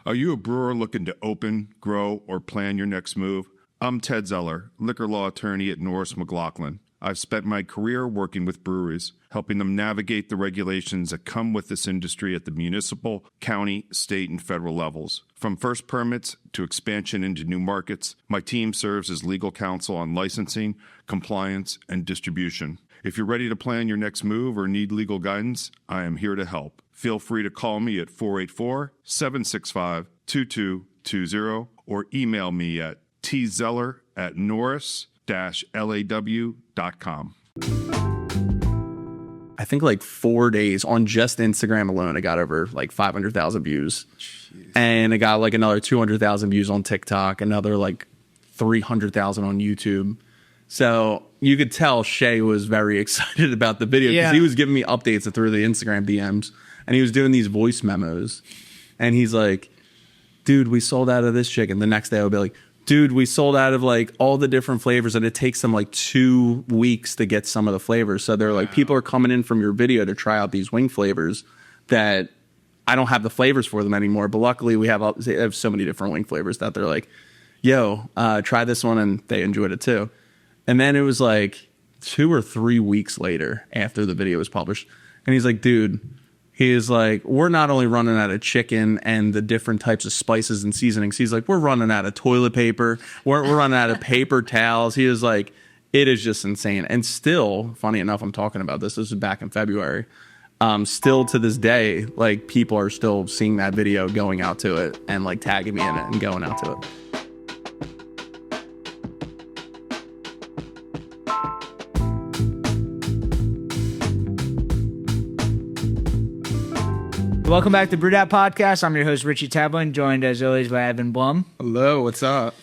Are you a brewer looking to open, grow, or plan your next move? I'm Ted Zeller, liquor law attorney at Norris McLaughlin. I've spent my career working with breweries, helping them navigate the regulations that come with this industry at the municipal, county, state, and federal levels. From first permits to expansion into new markets, my team serves as legal counsel on licensing, compliance, and distribution. If you're ready to plan your next move or need legal guidance, I am here to help. Feel free to call me at 484-765-2220 or email me at tzeller@norris-law.com. I think like 4 days on just Instagram alone, I got over like 500,000 views. Jeez. And I got like another 200,000 views on TikTok, another like 300,000 on YouTube. So you could tell Shea was very excited about the video because he was giving me updates through the Instagram DMs, and he was doing these voice memos. And he's like, dude, we sold out of this chicken. The next day I would be like, dude, we sold out of like all the different flavors, and it takes them like 2 weeks to get some of the flavors. So they're like, people are coming in from your video to try out these wing flavors that I don't have the flavors for them anymore. But luckily they have so many different wing flavors that they're like, yo, try this one, and they enjoyed it too. And then it was like 2 or 3 weeks later after the video was published. And he's like, dude, he is like, we're not only running out of chicken and the different types of spices and seasonings. He's like, we're running out of toilet paper. We're running out of paper towels. He was like, it is just insane. And still, funny enough, I'm talking about this. This is back in February. Still to this day, like people are still seeing that video, going out to it and like tagging me in it and going out to it. Welcome back to BrewedAt Podcast. I'm your host, Richie Tablin, joined as always by Evan Blum. Hello, what's up?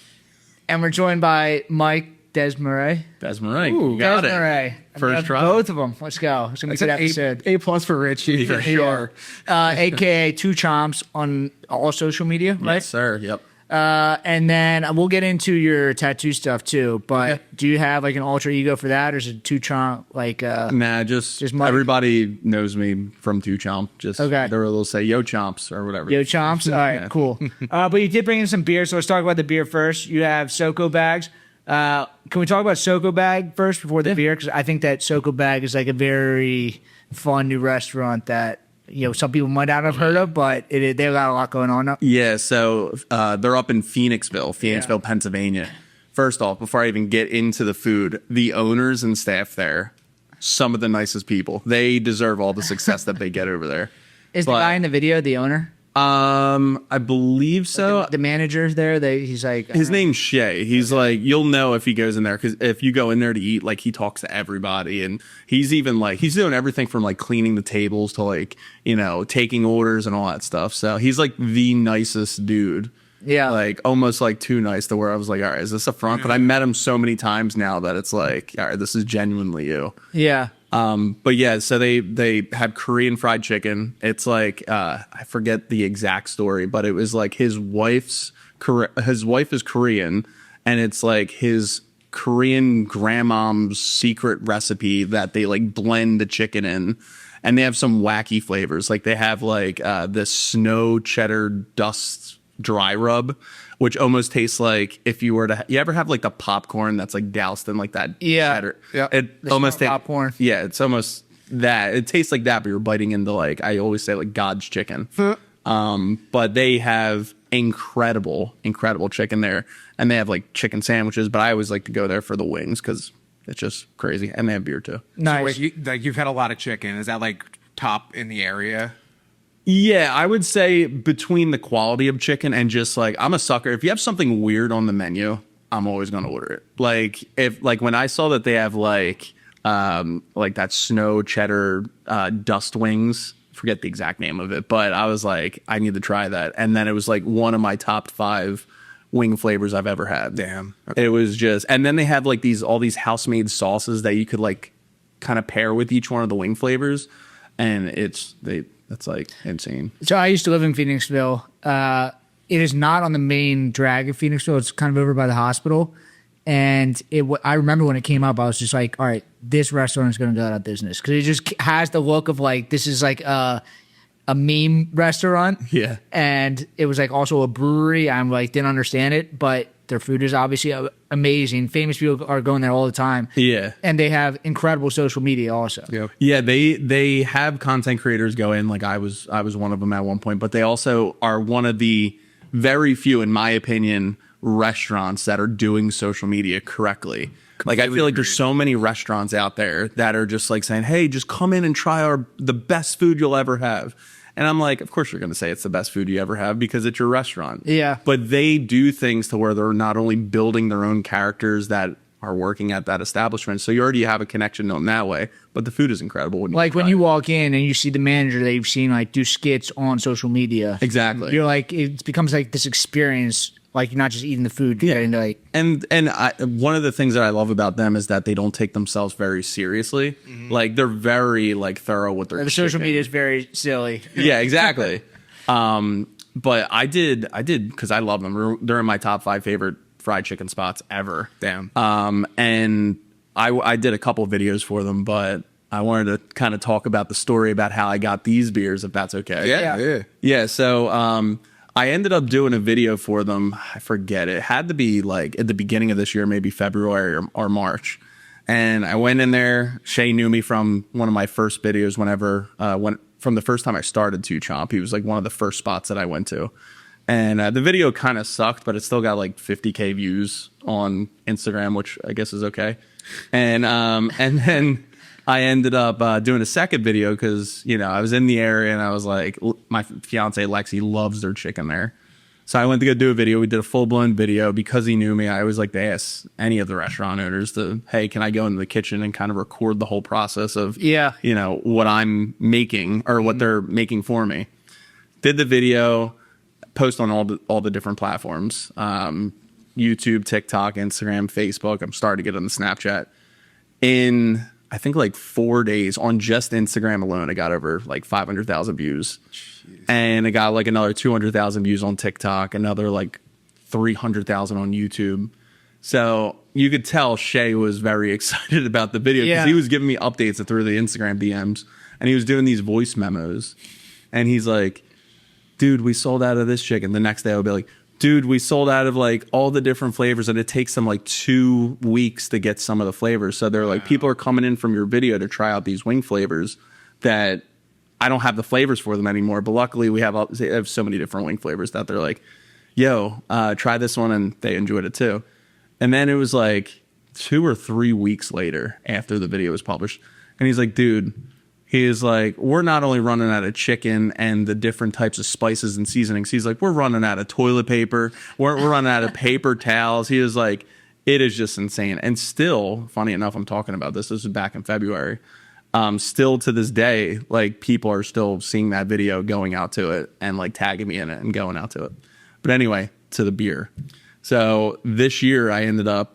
And we're joined by Mike DesMarets. DesMarets. Ooh, got DesMarets. First try. Both of them. Let's go. It's going to be a good episode. A+ for Richie, for sure. AKA TwoChomps on all social media, right? Yes, sir. Yep. And then we'll get into your tattoo stuff too. But do you have like an alter ego for that, or is it TwoChomp? Like nah, just everybody knows me from TwoChomp. Just they'll say Yo Chomps or whatever. Yo Chomps. All right, cool. But you did bring in some beer, so let's talk about the beer first. You have SoKo Bags. Can we talk about SoKo Bag first before the beer? Because I think that SoKo Bag is like a very fun new restaurant that, you know, some people might not have heard of, but they got a lot going on now. Yeah, so they're up in Phoenixville, Pennsylvania. First off, before I even get into the food, the owners and staff there, some of the nicest people. They deserve all the success that they get over there. Is the guy in the video the owner? I believe so. The manager there, he's like... His name's Shea. He's like, you'll know if he goes in there, because if you go in there to eat, like, he talks to everybody, and he's even like, he's doing everything from like cleaning the tables to like, you know, taking orders and all that stuff. So he's like the nicest dude. Yeah. Like almost like too nice to where I was like, all right, is this a front? But I met him so many times now that it's like, all right, this is genuinely you. Yeah. But yeah, so they have Korean fried chicken. It's like I forget the exact story, but it was like his wife is Korean, and it's like his Korean grandmom's secret recipe that they like blend the chicken in, and they have some wacky flavors. Like they have like this snow cheddar dust dry rub, which almost tastes like if you were to you ever have like the popcorn that's like doused in like that cheddar. Yeah, it almost tastes popcorn. Yeah, it's almost that. It tastes like that, but you're biting into like, I always say, like God's chicken. But they have incredible chicken there, and they have like chicken sandwiches, but I always like to go there for the wings because it's just crazy, and they have beer too. Nice. So wait, you've had a lot of chicken. Is that like top in the area? Yeah, I would say between the quality of chicken and just like, I'm a sucker. If you have something weird on the menu, I'm always going to order it. Like when I saw that they have like that snow cheddar dust wings, forget the exact name of it, but I was like, I need to try that. And then it was like one of my top 5 wing flavors I've ever had. Damn. Okay. It was just, and then they have like all these house-made sauces that you could like kind of pair with each one of the wing flavors. And that's like insane. So I used to live in Phoenixville. It is not on the main drag of Phoenixville. It's kind of over by the hospital. And I remember when it came up, I was just like, all right, this restaurant is going to go out of business. Because it just has the look of like, this is like a a meme restaurant. Yeah. And it was like also a brewery. I'm like, didn't understand it, but their food is obviously amazing. Famous people are going there all the time. Yeah. And they have incredible social media also. Yep. Yeah, they have content creators go in. Like I was one of them at one point, but they also are one of the very few, in my opinion, restaurants that are doing social media correctly. Like I feel like there's so many restaurants out there that are just like saying, "Hey, just come in and try the best food you'll ever have." And I'm like, of course you're going to say it's the best food you ever have because it's your restaurant. Yeah. But they do things to where they're not only building their own characters that are working at that establishment, so you already have a connection to them that way. But the food is incredible. Like when you walk in and you see the manager that you've seen like do skits on social media. Exactly. You're like, it becomes like this experience. Like you're not just eating the food. You're getting to like, And one of the things that I love about them is that they don't take themselves very seriously. Like they're very like thorough with their the social chicken. media is very silly. Yeah, exactly. But I did because I love them. They're in my top 5 favorite fried chicken spots ever. Damn. And I did a couple videos for them, but I wanted to kind of talk about the story about how I got these beers, if that's okay. Yeah. Yeah. So I ended up doing a video for them. I forget. It had to be like at the beginning of this year, maybe February or March. And I went in there. Shea knew me from one of my first videos from the first time I started TwoChomp. He was like one of the first spots that I went to. And the video kind of sucked, but it still got like 50K views on Instagram, which I guess is okay. And then I ended up doing a second video because, I was in the area and I was like, my fiance Lexi loves their chicken there. So I went to go do a video. We did a full-blown video. Because he knew me, I always like to ask any of the restaurant owners hey, can I go into the kitchen and kind of record the whole process of, what I'm making or what they're making for me. Did the video, post on all the different platforms, YouTube, TikTok, Instagram, Facebook. I'm starting to get on the Snapchat. In I think like 4 days on just Instagram alone, I got over like 500,000 views. Jeez. And I got like another 200,000 views on TikTok, another like 300,000 on YouTube. So you could tell Shea was very excited about the video because he was giving me updates through the Instagram DMs and he was doing these voice memos. And he's like, dude, we sold out of this chicken. The next day I would be like, dude, we sold out of like all the different flavors and it takes them like 2 weeks to get some of the flavors. So they're like, people are coming in from your video to try out these wing flavors that I don't have the flavors for them anymore. But luckily they have so many different wing flavors that they're like, yo, try this one. And they enjoyed it too. And then it was like 2 or 3 weeks later after the video was published. And he's like, dude, he is like, we're not only running out of chicken and the different types of spices and seasonings. He's like, we're running out of toilet paper. We're running out of paper towels. He was like, it is just insane. And still, funny enough, I'm talking about this. This is back in February. Still to this day, like people are still seeing that video, going out to it and like tagging me in it and going out to it. But anyway, to the beer. So this year I ended up,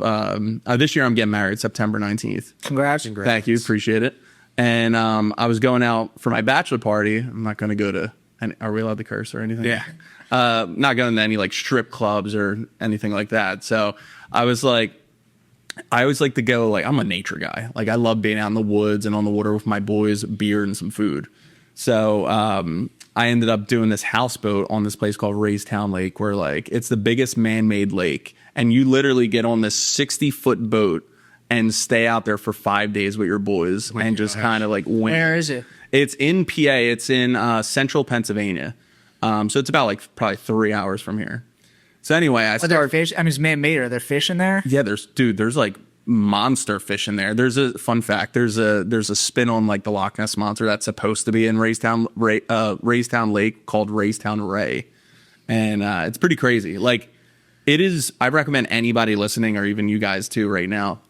this year I'm getting married September 19th. Congrats. Thank you. Appreciate it. And I was going out for my bachelor party. I'm not going to go to are we allowed to curse or anything? Yeah. Not going to any like strip clubs or anything like that. So I always like to go, like, I'm a nature guy. Like I love being out in the woods and on the water with my boys, beer and some food. So I ended up doing this houseboat on this place called Raystown Lake, where like it's the biggest man-made lake. And you literally get on this 60-foot boat and stay out there for 5 days with your boys and just kind of like win. Where is it? It's in PA. It's in central Pennsylvania. So it's about like probably 3 hours from here. So anyway, Are there fish? I mean, it's man-made. Are there fish in there? Yeah, there's like monster fish in there. There's a fun fact. There's a spin on like the Loch Ness Monster that's supposed to be in Raystown Lake called Raystown Ray. And it's pretty crazy. Like it is, I recommend anybody listening or even you guys too right now,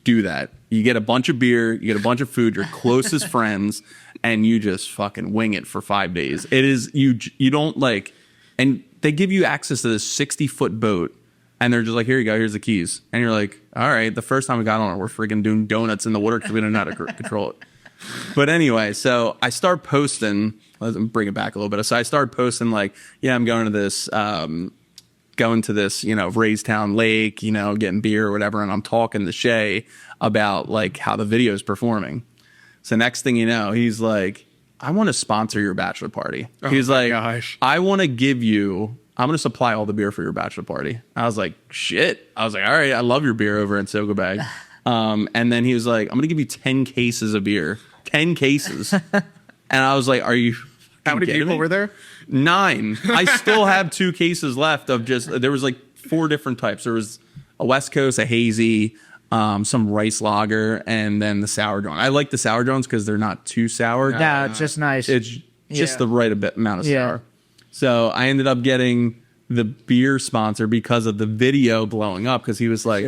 do that. You get a bunch of beer, you get a bunch of food, your closest friends, and you just fucking wing it for 5 days. It is, you don't like, and they give you access to this 60-foot boat, and they're just like, here you go, here's the keys. And you're like, all right, the first time we got on it, we're freaking doing donuts in the water because we don't know how to control it. But anyway, so I start posting, let's bring it back a little bit. So I started posting like, yeah, I'm going to this, Raystown Lake, getting beer or whatever. And I'm talking to Shea about like how the video is performing. So next thing you know, he's like, I want to sponsor your bachelor party. He's like, gosh. I want to give you, I'm going to supply all the beer for your bachelor party. I was like, shit. I was like, all right, I love your beer over at SoKo Bag. And then he was like, I'm going to give you 10 cases of beer. 10 cases. And I was like, are you How many people were there? 9. I still have 2 cases left of there was like 4 different types. There was a West Coast, a hazy, some rice lager, and then the sour drone. I like the sour drones because they're not too sour. No, it's just nice. It's just the right amount of Yeah. sour. So I ended up getting the beer sponsor because of the video blowing up, because he was like,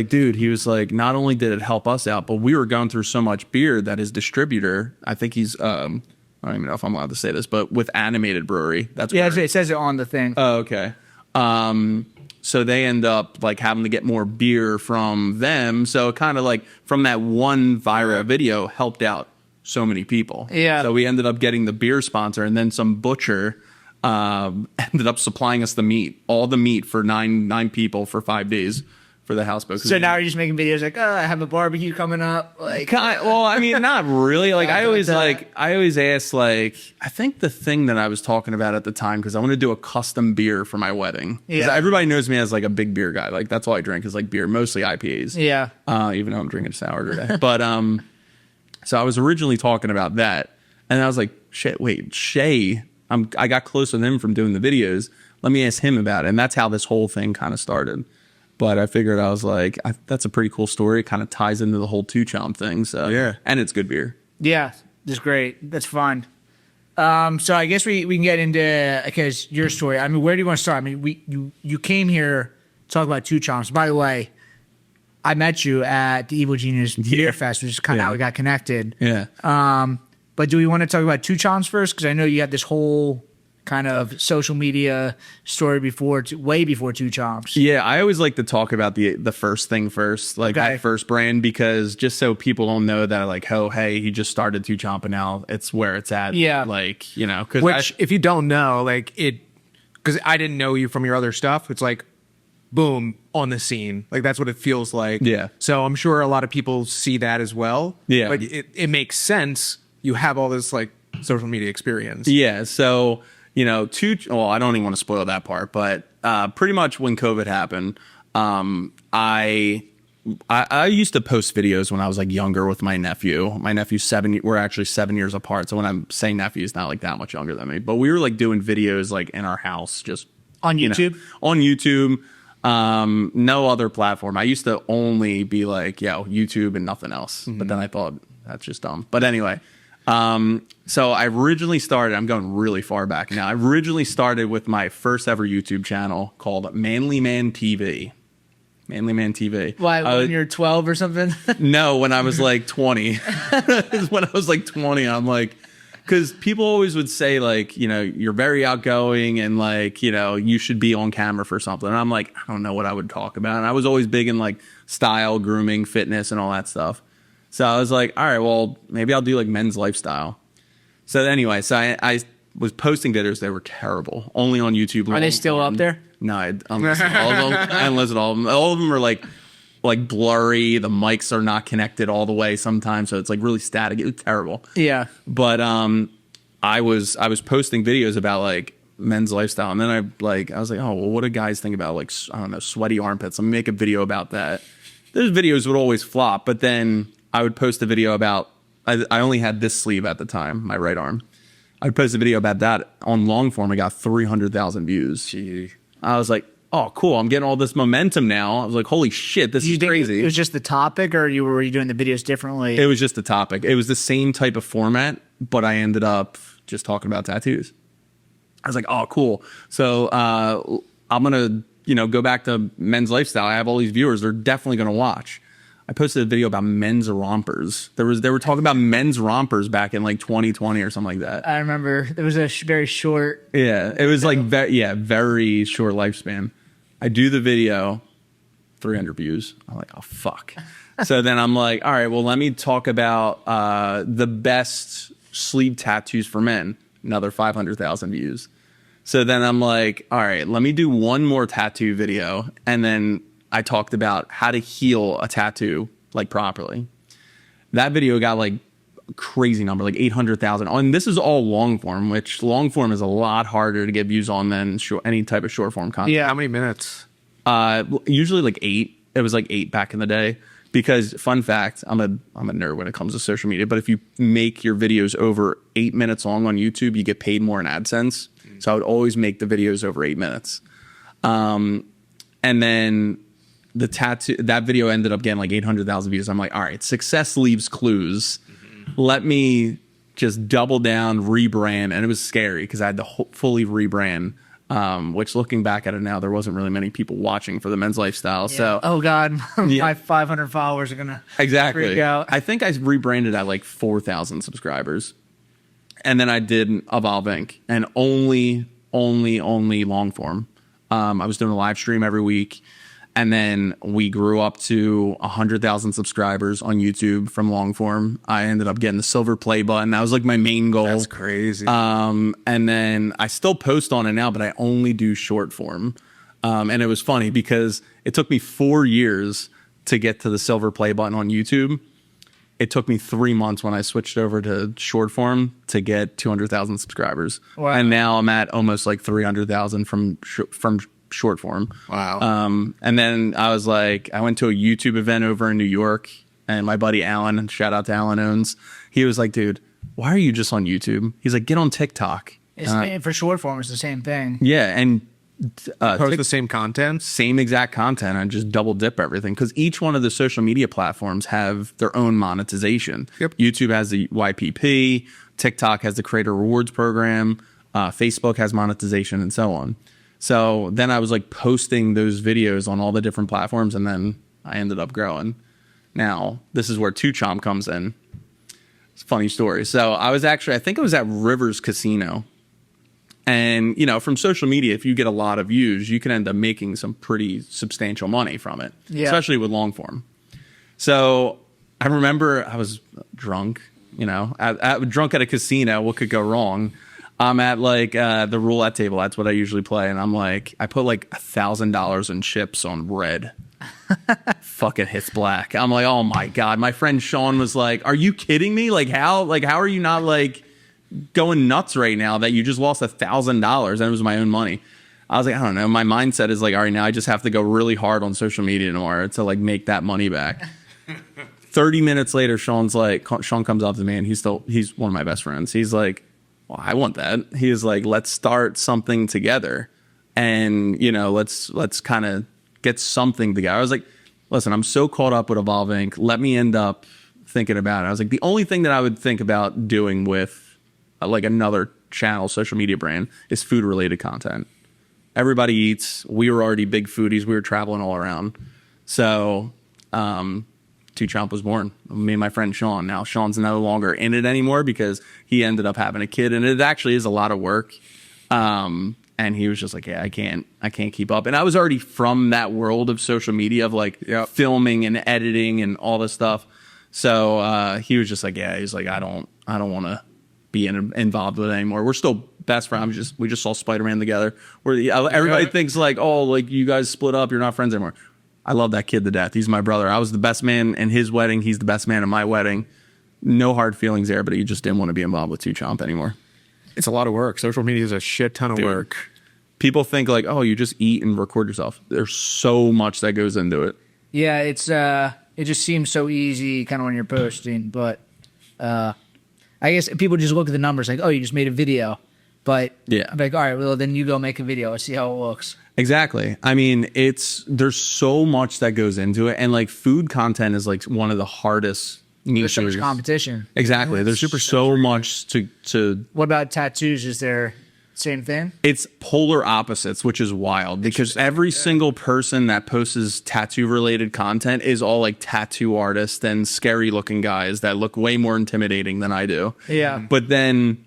dude, he was like, not only did it help us out, but we were going through so much beer that his distributor, I think he's I don't even know if I'm allowed to say this, but with Animated Brewery, that's where, it says it on the thing. oh, okay. So they end up like having to get more beer from them. So kind of like from that one viral video helped out so many people. Yeah. So we ended up getting the beer sponsor, and then some butcher ended up supplying us the meat, all the meat for nine people for 5 days for the houseboat. So now you're just making videos like, I have a barbecue coming up. Like, Well, I mean, not really. Like, I always ask, like, I think the thing that I was talking about at the time, because I want to do a custom beer for my wedding. 'Cause Yeah. everybody knows me as like a big beer guy. Like, that's all I drink is like beer, mostly IPAs. yeah. Even though I'm drinking sour today. But so I was originally talking about that, and I was like, shit, wait, Shea. I got close with him from doing the videos. Let me ask him about it, and that's how this whole thing kind of started. But I figured, I was like, that's a pretty cool story. It kind of ties into the whole TwoChomp thing. So Yeah. and it's good beer. Yeah. That's great. That's fun. So I guess we can get into, because your story. I mean, where do you want to start? I mean, you came here to talk about TwoChomps. By the way, I met you at the Evil Genius Beer Fest, which is kind of how we got connected. Yeah. But do we want to talk about TwoChomps first? Because I know you had this whole kind of social media story way before TwoChomps. Yeah, I always like to talk about the first thing first, like Okay. that first brand, because just so people don't know that, like, oh, hey, he just started TwoChomp and now it's where it's at. Yeah. Like, you know, because Which, if you don't know, like because I didn't know you from your other stuff, it's like, boom, on the scene. Like, that's what it feels like. Yeah. So I'm sure a lot of people see that as well. Yeah. But it makes sense. You have all this, like, social media experience. Yeah, so, you know, I don't even want to spoil that part, but pretty much when COVID happened, I used to post videos when I was like younger with my nephew. My nephew's 7. We're actually 7 years apart, so when I'm saying nephew, he's not like that much younger than me. But we were like doing videos like in our house, just On you know, YouTube? on YouTube. No other platform. I used to only be like, YouTube and nothing else. But then I thought that's just dumb. But anyway. So I originally started, I'm going really far back now. I originally started with my first ever YouTube channel called Manly Man TV. Manly Man TV. Why, when you're 12 or something? No, when I was like 20. When I was like 20, I'm like, because people always would say, like, you know, you're very outgoing and, like, you know, you should be on camera for something. And I'm like, I don't know what I would talk about. And I was always big in like style, grooming, fitness, and all that stuff. So I was like, all right, well, maybe I'll do like men's lifestyle. So anyway, so I was posting videos. They were terrible. Only on YouTube. Are they still up there? No, I don't listen to all of them. I don't listen to all of them. All of them are like blurry. The mics are not connected all the way sometimes. So it's like really static. It was terrible. Yeah. But I was posting videos about like men's lifestyle. And then I was like, oh, well, what do guys think about like, I don't know, sweaty armpits? Let me make a video about that. Those videos would always flop, but then I would post a video about, I only had this sleeve at the time, my right arm. I would post a video about that on long form. I got 300,000 views. Gee. I was like, oh, cool. I'm getting all this momentum now. I was like, holy shit, this is crazy. It was just the topic, or were you doing the videos differently? It was just the topic. It was the same type of format, but I ended up just talking about tattoos. I was like, oh, cool. So I'm going to, go back to men's lifestyle. I have all these viewers. They're definitely going to watch. I posted a video about men's rompers. They were talking about men's rompers back in like 2020 or something like that. I remember there was a very short. Yeah, it was like very short lifespan. I do the video, 300 views. I'm like, oh fuck. So then I'm like, all right, well, let me talk about the best sleeve tattoos for men. Another 500,000 views. So then I'm like, all right, let me do one more tattoo video, and then I talked about how to heal a tattoo like properly. That video got like crazy number, like 800,000. And this is all long form, which long form is a lot harder to get views on than any type of short form content. Yeah. How many minutes? Usually like 8. It was like 8 back in the day. Because fun fact, I'm a nerd when it comes to social media, but if you make your videos over 8 minutes long on YouTube, you get paid more in AdSense. So I would always make the videos over 8 minutes. And then the tattoo, that video ended up getting like 800,000 views. I'm like, all right, success leaves clues. Let me just double down, rebrand. And it was scary because I had to fully rebrand. Which looking back at it now, there wasn't really many people watching for the men's lifestyle. Yeah. So, oh God, my 500 followers are gonna exactly freak out. I think I rebranded at like 4,000 subscribers, and then I did Evolve Inc. and only long form. I was doing a live stream every week, and then we grew up to 100,000 subscribers on YouTube from long form. I ended up getting the silver play button. That was like my main goal. That's crazy. And then I still post on it now, but I only do short form. And it was funny because it took me 4 years to get to the silver play button on YouTube. It took me 3 months when I switched over to short form to get 200,000 subscribers. Wow. And now I'm at almost like 300,000 from short form. Wow. And then I was like, I went to a YouTube event over in New York, and my buddy Alan, shout out to Alan Owens, he was like, dude, why are you just on YouTube? He's like, get on TikTok. For short form, it's the same thing. Yeah, and Post the same content? same exact content. I just double dip everything because each one of the social media platforms have their own monetization. Yep. YouTube has the YPP, TikTok has the creator rewards program, Facebook has monetization, and so on. So then I was like posting those videos on all the different platforms, and then I ended up growing. Now, this is where TwoChomp comes in. It's a funny story. So I think it was at Rivers Casino. And, you know, from social media, if you get a lot of views, you can end up making some pretty substantial money from it, especially with long form. So I remember I was drunk, you know, drunk at a casino. What could go wrong? I'm at like the roulette table. That's what I usually play. And I'm like, I put like $1,000 in chips on red. Fucking hits black. I'm like, oh my God. My friend Sean was like, are you kidding me? Like how are you not like going nuts right now that you just lost $1,000 and it was my own money? I was like, I don't know. My mindset is like, all right, now I just have to go really hard on social media in order to like make that money back. 30 minutes later, Sean comes up to me, and he's one of my best friends. He's like, well, I want that. He was like, let's start something together, and you know, let's kind of get something together. I was like, listen, I'm so caught up with Evolve Inc. Let me end up thinking about it. I was like, the only thing that I would think about doing with like another channel, social media brand, is food related content. Everybody eats. We were already big foodies. We were traveling all around. So TwoChomp was born. Me and my friend Sean. Now Sean's no longer in it anymore because he ended up having a kid, and it actually is a lot of work. And he was just like, yeah, I can't keep up. And I was already from that world of social media of like filming and editing and all this stuff. So he was just like, yeah, he's like, I don't want to be involved with it anymore. We're still best friends. We just saw Spider-Man together. Everybody thinks like, oh, like you guys split up, you're not friends anymore. I love that kid to death. He's my brother. I was the best man in his wedding. He's the best man in my wedding. No hard feelings there, but he just didn't want to be involved with TwoChomp anymore. It's a lot of work. Social media is a shit ton of work. People think like, oh, you just eat and record yourself. There's so much that goes into it. Yeah, it just seems so easy kind of when you're posting, but I guess people just look at the numbers like, oh, you just made a video. But yeah, I'm like, all right, well, then you go make a video and see how it looks. Exactly. I mean, there's so much that goes into it, and like food content is like one of the hardest niches. There's so much competition. Exactly. There's so much to. What about tattoos? Is there same thing? It's polar opposites, which is wild because every single person that posts tattoo related content is all like tattoo artists and scary looking guys that look way more intimidating than I do. Yeah. But then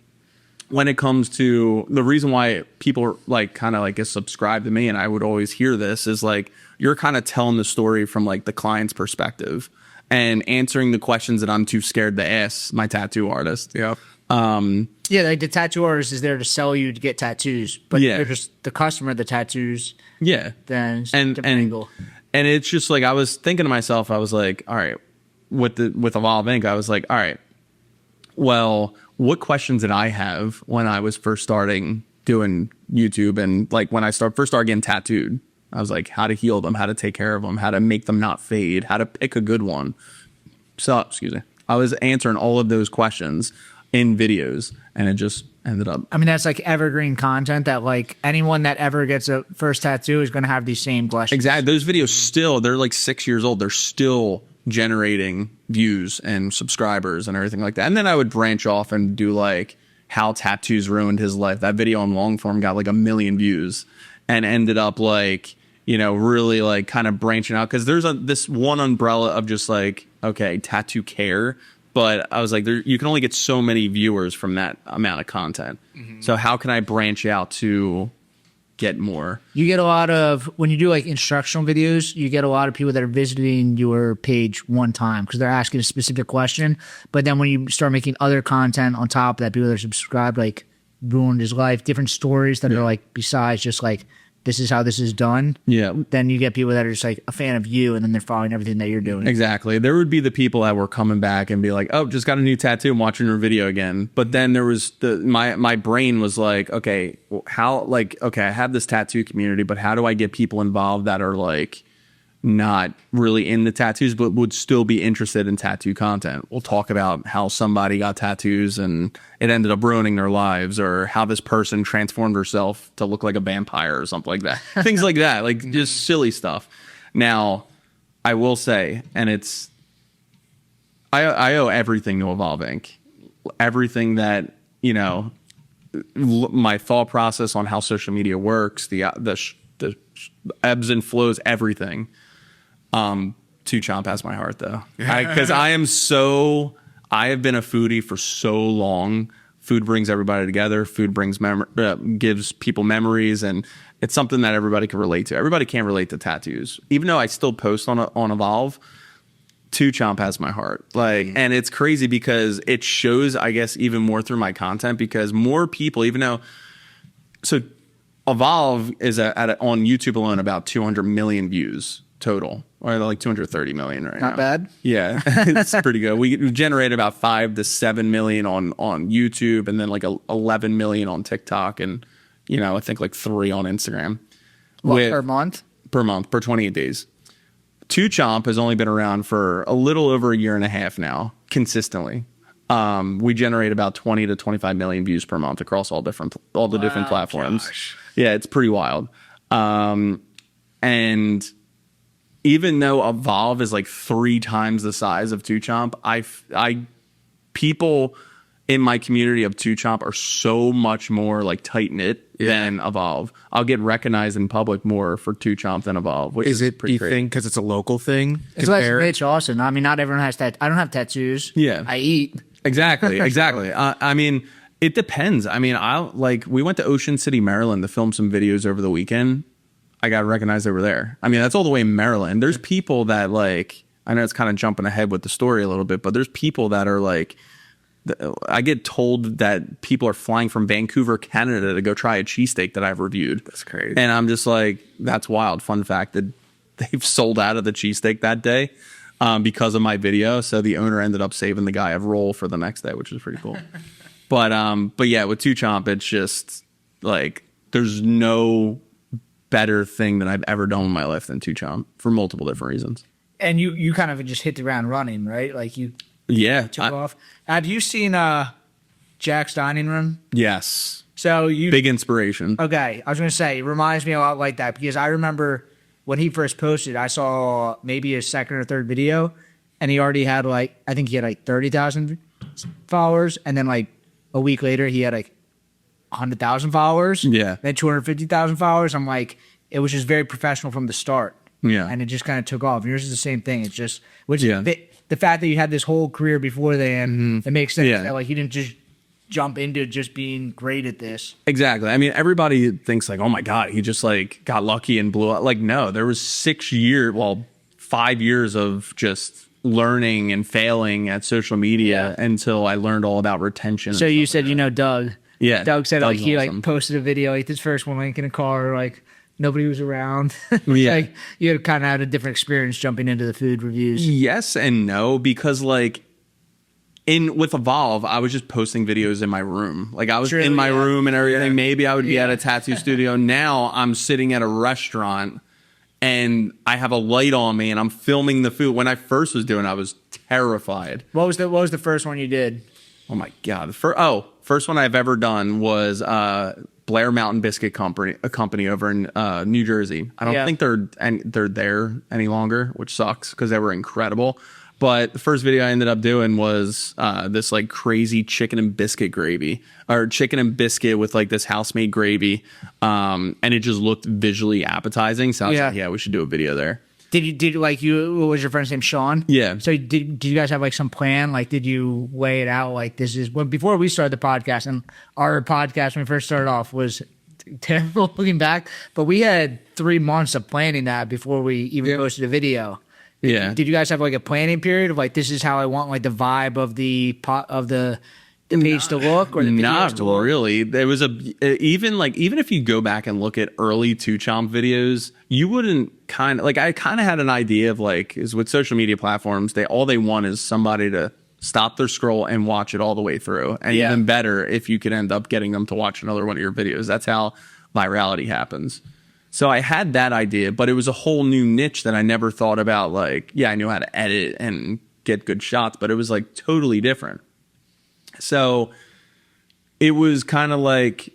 when it comes to the reason why people like kind of like subscribe to me, and I would always hear this, is like you're kind of telling the story from like the client's perspective and answering the questions that I'm too scared to ask my tattoo artist. Yeah. Yeah, like the tattoo artist is there to sell you to get tattoos, but they're just the customer, the tattoos. Yeah. Then it's a different angle. And it's just like I was thinking to myself, I was like, all right, with Evolve Inc., I was like, all right, Well, what questions did I have when I was first starting doing YouTube, and like when I first started getting tattooed? I was like, how to heal them, how to take care of them, how to make them not fade, how to pick a good one. So, excuse me. I was answering all of those questions in videos, and it just ended up. I mean, that's like evergreen content that like anyone that ever gets a first tattoo is going to have these same questions. Exactly. Those videos still, they're like 6 years old. They're still generating views and subscribers and everything like that. And then I would branch off and do like how tattoos ruined his life. That video on long form got like 1 million views and ended up like, you know, really like kind of branching out, because there's this one umbrella of just like, okay, tattoo care. But I was like, you can only get so many viewers from that amount of content. So how can I branch out to get more? You get a lot of, when you do like instructional videos, you get a lot of people that are visiting your page one time because they're asking a specific question. But then when you start making other content on top of that, people that are subscribed, like ruined his life, different stories that are like besides just like, this is how this is done. Yeah. Then you get people that are just like a fan of you, and then they're following everything that you're doing. Exactly. There would be the people that were coming back and be like, oh, just got a new tattoo, I'm watching your video again. But then there was my brain was like, okay, how, like, okay, I have this tattoo community, but how do I get people involved that are like not really into tattoos but would still be interested in tattoo content? We'll talk about how somebody got tattoos and it ended up ruining their lives, or how this person transformed herself to look like a vampire or something like that. Things like that, like just silly stuff. Now, I will say, and it's I owe everything to Evolve Inc. Everything that, you know, my thought process on how social media works, the ebbs and flows, everything. TwoChomp has my heart though, because I have been a foodie for so long. Food brings everybody together. Food brings gives people memories, and it's something that everybody can relate to. Everybody can't relate to tattoos, even though I still post on Evolve. TwoChomp has my heart, like, and it's crazy because it shows, I guess, even more through my content, because more people, even though, so Evolve is on YouTube alone about 200 million views total, or like 230 million right now. Not bad. Yeah, it's pretty good. We generate about 5 to 7 million on YouTube, and then like 11 million on TikTok, and you know, I think like 3 on Instagram. Per month? Per month, per 28 days. TwoChomp has only been around for a little over a year and a half now, consistently. We generate about 20 to 25 million views per month across all the different platforms. Gosh. Yeah, it's pretty wild. And even though Evolve is like 3 times the size of TwoChomp, people in my community of TwoChomp are so much more like tight knit than Evolve. I'll get recognized in public more for TwoChomp than Evolve. Which Is it, pretty you crazy. think, because it's a local thing? It's like Rich Austin. I mean, not everyone has I don't have tattoos. Yeah. I eat. Exactly. I mean, it depends. I mean, we went to Ocean City, Maryland to film some videos over the weekend. I got recognized over there. I mean, that's all the way in Maryland. There's people that like, I know it's kind of jumping ahead with the story a little bit, but there's people that are like, I get told that people are flying from Vancouver, Canada to go try a cheesesteak that I've reviewed. That's crazy. And I'm just like, that's wild. Fun fact that they've sold out of the cheesesteak that day because of my video. So the owner ended up saving the guy a roll for the next day, which is pretty cool. But yeah, with TwoChomp, it's just like, there's no better thing that I've ever done in my life than TwoChomp for multiple different reasons. And you kind of just hit the ground running, right? Like you took off. Have you seen Jack's Dining Room? Yes. So big inspiration. Okay, I was going to say, it reminds me a lot like that, because I remember when he first posted, I saw maybe his second or third video, and he already had like, I think he had like 30,000 followers, and then like a week later he had like 100,000 followers. Yeah. Then 250,000 followers. I'm like, it was just very professional from the start. Yeah. And it just kind of took off. Yours is the same thing. It's just, the fact that you had this whole career before then, it makes sense. Yeah. That, like, you didn't just jump into just being great at this. Exactly. I mean, everybody thinks like, oh my God, he just like got lucky and blew up. Like, no, there was 5 years of just learning and failing at social media until I learned all about retention. So you said, Doug. Yeah. Doug said Doug's like he awesome. like posted a video, like his first one, like in a car, like nobody was around. Yeah. Like you had kind of had a different experience jumping into the food reviews. Yes and no, because like with Evolve, I was just posting videos in my room. Like I was True, in my yeah. room and everything. Yeah. Maybe I would be at a tattoo studio. Now I'm sitting at a restaurant and I have a light on me and I'm filming the food. When I first was doing it, I was terrified. What was the first one you did? Oh my God. The first one I've ever done was Blair Mountain Biscuit Company, a company over in New Jersey. I don't think they're there any longer, which sucks because they were incredible. But the first video I ended up doing was this like crazy chicken and biscuit gravy, or chicken and biscuit with like this house-made gravy, and it just looked visually appetizing. So I was like, yeah, we should do a video there. What was your friend's name, Sean? Yeah. So did you guys have like some plan? Like, did you lay it out? Like, this is before we started the podcast, and our podcast when we first started off was terrible looking back, but we had 3 months of planning that before we even posted a video. Yeah. Did you guys have like a planning period of like, this is how I want like the vibe of the page to look, or the not to look? really? There was even if you go back and look at early TwoChomp videos, you wouldn't I kind of had an idea of like, is with social media platforms, all they want is somebody to stop their scroll and watch it all the way through. And even better if you could end up getting them to watch another one of your videos. That's how virality happens. So I had that idea, but it was a whole new niche that I never thought about. Like, yeah, I knew how to edit and get good shots, but it was like totally different. So it was kind of like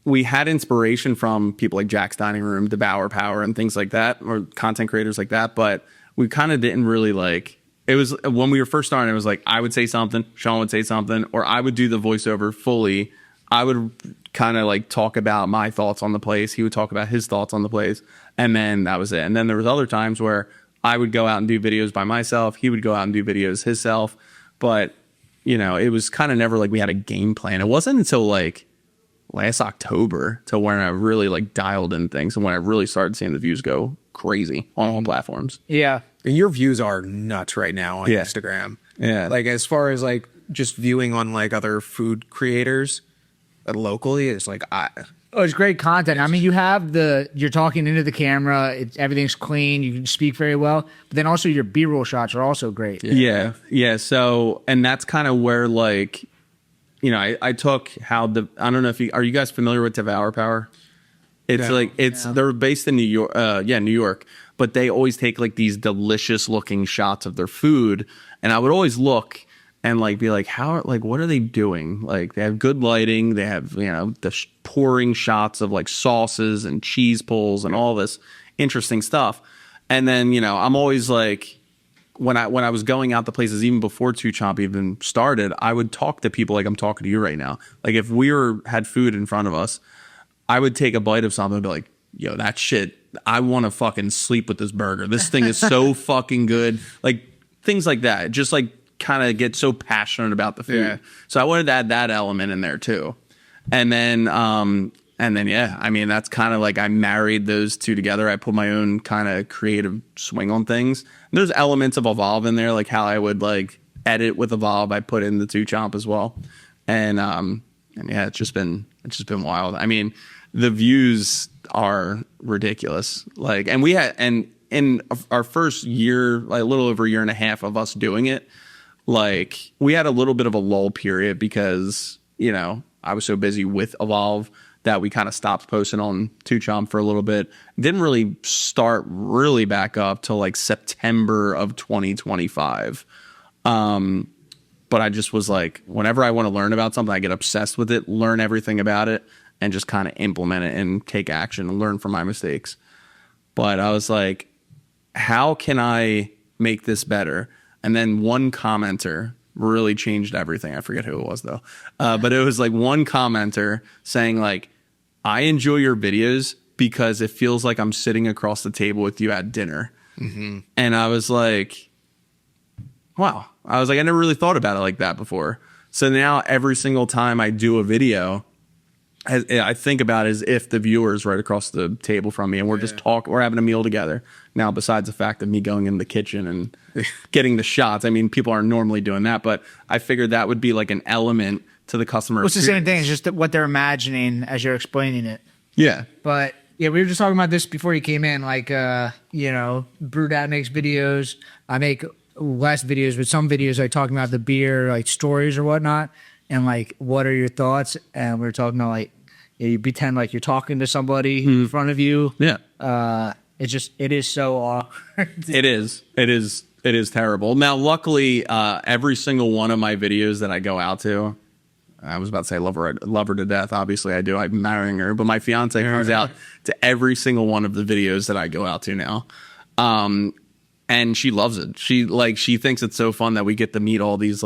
we had inspiration from people like Jack's Dining Room, Devour Power, and things like that, or content creators like that. But we kind of didn't really like, it was when we were first starting, it was like I would say something, Sean would say something, or I would do the voiceover fully. I would kind of like talk about my thoughts on the place. He would talk about his thoughts on the place. And then that was it. And then there was other times where I would go out and do videos by myself. He would go out and do videos himself. But, you know, it was kind of never like we had a game plan. It wasn't until like last October to when I really like dialed in things and when I really started seeing the views go crazy on all platforms. Yeah. And your views are nuts right now on Instagram. Yeah. Like as far as like just viewing on like other food creators locally, it's like it's great content. I mean, you're talking into the camera. Everything's clean. You can speak very well. But then also your B-roll shots are also great. Yeah. So, and that's kind of where like, you know, I took how I don't know if are you guys familiar with Devour Power? It's they're based in New York. New York. But they always take like these delicious looking shots of their food. And I would always look and like be like, what are they doing? Like they have good lighting. They have, you know, the pouring shots of like sauces and cheese pulls and all this interesting stuff. And then, you know, I'm always like, when I was going out to places, even before TwoChomp even started, I would talk to people like I'm talking to you right now. Like if we had food in front of us, I would take a bite of something and be like, yo, that shit, I want to fucking sleep with this burger. This thing is so fucking good. Like things like that. Just like, kind of get so passionate about the food. So I wanted to add that element in there too. And then yeah, I mean, that's kind of like I married those two together. I put my own kind of creative swing on things. And there's elements of Evolve in there, like how I would like edit with Evolve. I put in the TwoChomp as well. And yeah, it's just been wild. I mean, the views are ridiculous. Like, and in our first year, like a little over a year and a half of us doing it, like we had a little bit of a lull period because, you know, I was so busy with Evolve that we kind of stopped posting on TwoChomp for a little bit. Didn't really start really back up till like September of 2025. But I just was like, whenever I want to learn about something, I get obsessed with it, learn everything about it, and just kind of implement it and take action and learn from my mistakes. But I was like, how can I make this better? And then one commenter really changed everything. I forget who it was though. But it was like one commenter saying like, I enjoy your videos because it feels like I'm sitting across the table with you at dinner. Mm-hmm. And I was like, wow. I was like, I never really thought about it like that before. So now every single time I do a video, I think about it as if the viewer is right across the table from me and we're just talking, we're having a meal together. Now, besides the fact of me going in the kitchen and getting the shots, I mean, people aren't normally doing that, but I figured that would be like an element to the customer. It's the same thing. It's just what they're imagining as you're explaining it. Yeah. But yeah, we were just talking about this before you came in. Like, you know, BrewedAt makes videos. I make less videos, but some videos like talking about the beer, like stories or whatnot, and like what are your thoughts? And we were talking about like you pretend like you're talking to somebody in front of you. Yeah. It is so awkward. It is terrible. Now, luckily, every single one of my videos that I go out to, I was about to say love her to death. Obviously, I do. I'm marrying her, but my fiance comes out to every single one of the videos that I go out to now, and she loves it. She thinks it's so fun that we get to meet all these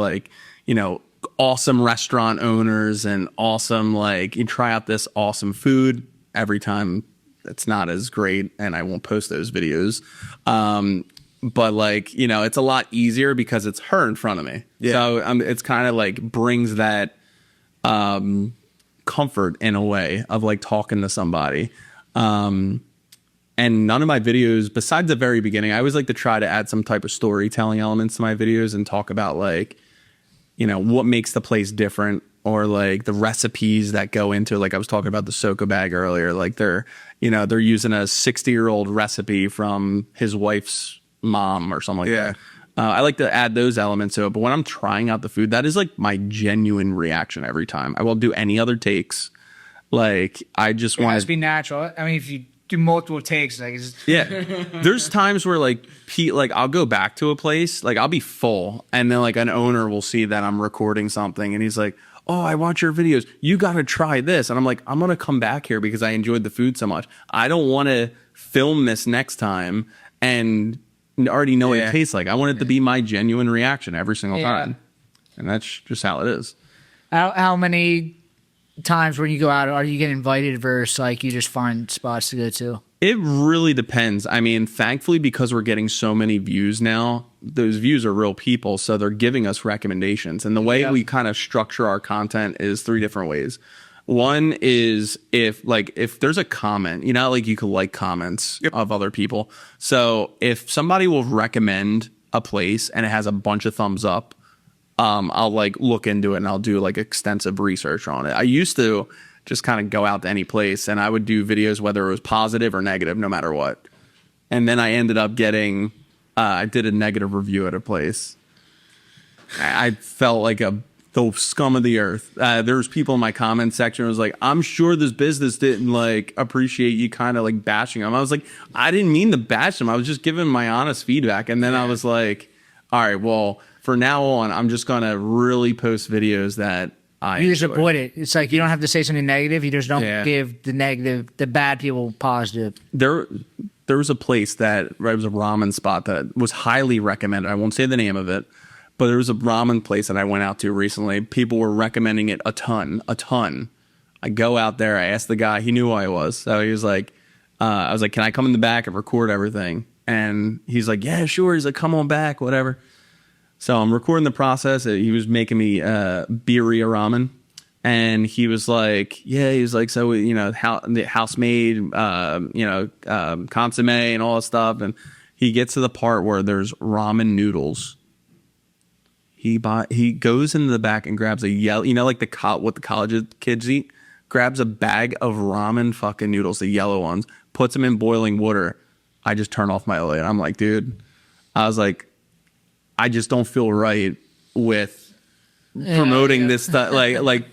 awesome restaurant owners and awesome you try out this awesome food every time. It's not as great, and I won't post those videos. But it's a lot easier because it's her in front of me. Yeah. So it's kind of brings that comfort in a way of talking to somebody. And none of my videos, besides the very beginning, I always like to try to add some type of storytelling elements to my videos and talk about what makes the place different, or the recipes that go into, I was talking about the SoKo Bag earlier. They're using a 60-year-old recipe from his wife's mom or something like that. I like to add those elements to it, but when I'm trying out the food, that is my genuine reaction every time. I won't do any other takes. I just want to be natural. I mean, if you do multiple takes, there's times where I'll go back to a place, I'll be full, and then an owner will see that I'm recording something, and he's like, oh, I watch your videos, you got to try this. And I'm like, I'm going to come back here because I enjoyed the food so much. I don't want to film this next time and already know what it tastes like. I want it to be my genuine reaction every single time. And that's just how it is. How many times when you go out are you get invited versus you just find spots to go to? It really depends. I mean, thankfully, because we're getting so many views now, those views are real people, so they're giving us recommendations. And the way we kind of structure our content is 3 different ways. One is if there's a comment, you could like comments of other people. So if somebody will recommend a place and it has a bunch of thumbs up, I'll look into it and I'll do extensive research on it. I used to just kind of go out to any place and I would do videos whether it was positive or negative, no matter what. And then I ended up getting, I did a negative review at a place. I felt like the scum of the earth. There's people in my comment section who was like, I'm sure this business didn't appreciate you kind of bashing them. I was like, I didn't mean to bash them. I was just giving my honest feedback. And then I was like, all right, well, for now on, I'm just going to really post videos that you just avoid it. It's you don't have to say something negative. You just don't give the bad people positive. There was a place it was a ramen spot that was highly recommended. I won't say the name of it, but there was a ramen place that I went out to recently. People were recommending it a ton. I go out there. I asked the guy. He knew who I was. So he was like, I was like, can I come in the back and record everything? And he's like, yeah, sure. He's like, come on back, whatever. So I'm recording the process. He was making me birria ramen, and he was like, "Yeah," he was like, "So the house made, consomme and all that stuff." And he gets to the part where there's ramen noodles. He goes into the back and grabs a yellow, what the college kids eat. Grabs a bag of ramen fucking noodles, the yellow ones, puts them in boiling water. I just turn off my light. I'm like, dude, I was like, I just don't feel right with promoting this stuff,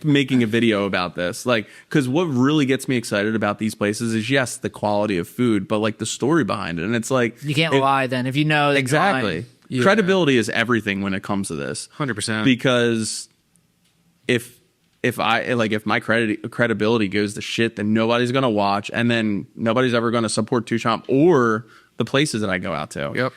making a video about this. Because what really gets me excited about these places is, yes, the quality of food, but the story behind it. And it's you can't lie then if you know. Exactly. Yeah. Credibility is everything when it comes to this. 100%. Because if my credibility goes to shit, then nobody's going to watch, and then nobody's ever going to support TwoChomp or the places that I go out to. Yep.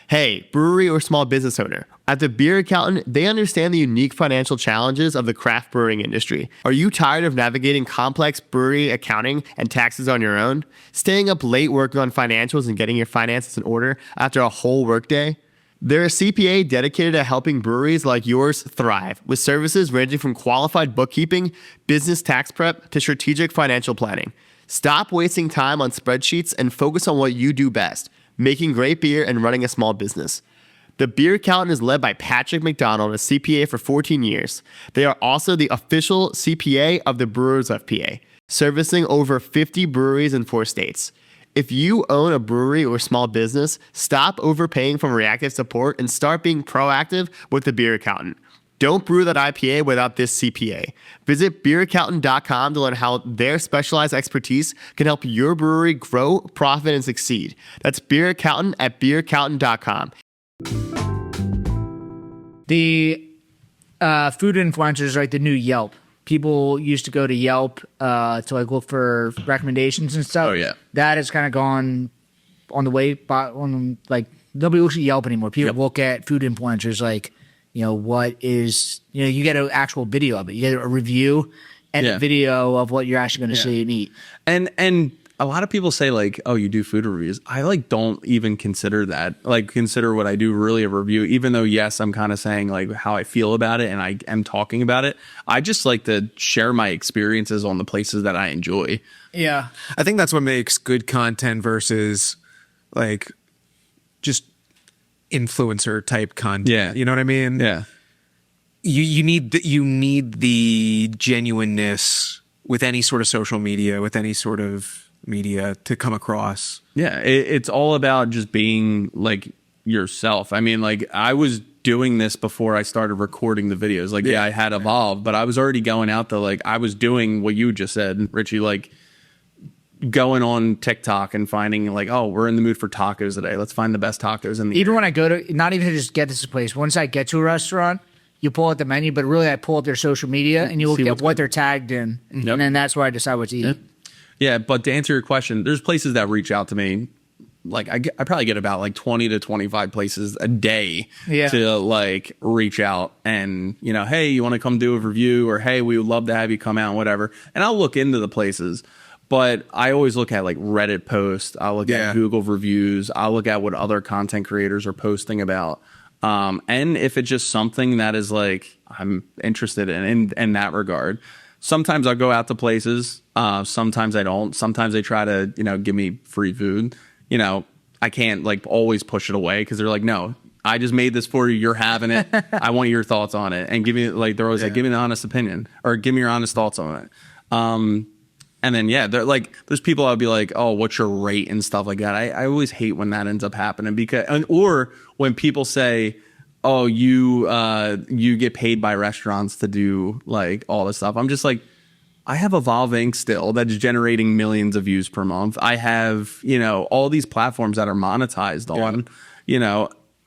Hey, brewery or small business owner. At the Beer Accountant, they understand the unique financial challenges of the craft brewing industry. Are you tired of navigating complex brewery accounting and taxes on your own? Staying up late working on financials and getting your finances in order after a whole workday? They're a CPA dedicated to helping breweries like yours thrive, with services ranging from qualified bookkeeping, business tax prep, to strategic financial planning. Stop wasting time on spreadsheets and focus on what you do best: making great beer and running a small business. The Beer Accountant is led by Patrick McDonald, a CPA for 14 years. They are also the official CPA of the Brewers of PA, servicing over 50 breweries in 4 states. If you own a brewery or small business, stop overpaying for reactive support and start being proactive with the Beer Accountant. Don't brew that IPA without this CPA. Visit beeraccountant.com to learn how their specialized expertise can help your brewery grow, profit, and succeed. That's Beer Accountant at beeraccountant.com. The food influencers are like the new Yelp. People used to go to Yelp to like look for recommendations and stuff. Oh, yeah. That has kind of gone on the way. Like nobody looks at Yelp anymore. People look at food influencers like, what is, you get an actual video of it. You get a review and a video of what you're actually going to see and eat. And a lot of people say like, oh, you do food reviews. I like don't even consider that. Like consider what I do really a review, even though yes, I'm kind of saying like how I feel about it and I am talking about it. I just like to share my experiences on the places that I enjoy. Yeah. I think that's what makes good content versus like just influencer type content. Yeah. You know what I mean? Yeah. You need the genuineness with any sort of social media, with any sort of media to come across. Yeah, it's all about just being like yourself. I mean, like I was doing this before I started recording the videos. Like, I had evolved, but I was already going out to like I was doing what you just said, Richie, like going on TikTok and finding like, oh, we're in the mood for tacos today. Let's find the best tacos in the Even when I go to, not even to just get this place, once I get to a restaurant, you pull out the menu, but really I pull up their social media and you look at what they're tagged in. And then that's where I decide what to eat. Yeah, but to answer your question, there's places that reach out to me. Like I probably get about like 20 to 25 places a day to like reach out and, hey, you want to come do a review or, hey, we would love to have you come out and whatever. And I'll look into the places, but I always look at like Reddit posts. I'll look at Google reviews. I'll look at what other content creators are posting about. And if it's just something that is like I'm interested in that regard. Sometimes I'll go out to places. Sometimes I don't. Sometimes they try to, give me free food. I can't like always push it away because they're like, no, I just made this for you. You're having it. I want your thoughts on it. And give me like, they're always like, give me an honest opinion or give me your honest thoughts on it. And then, they're like, there's people I'll be like, oh, what's your rate and stuff like that. I always hate when that ends up happening or when people say, oh, you get paid by restaurants to do like all this stuff. I'm just like, I have Evolve Inc. still that's generating millions of views per month. I have, all these platforms that are monetized on,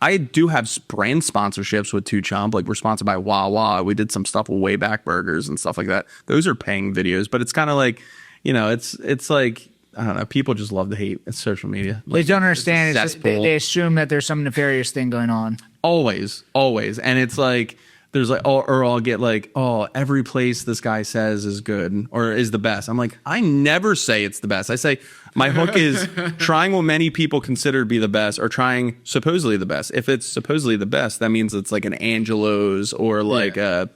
I do have brand sponsorships with TwoChomp. Like we're sponsored by Wawa. We did some stuff with Wayback Burgers and stuff like that. Those are paying videos, but it's kind of like, it's like, I don't know. People just love to hate. It's social media. They don't understand. It's just, they assume that there's some nefarious thing going on. Always. And it's like, there's like, or I'll get like, oh, every place this guy says is good or is the best. I'm like, I never say it's the best. I say my hook is trying what many people consider to be the best or trying supposedly the best. If it's supposedly the best, that means it's like an Angelo's or like a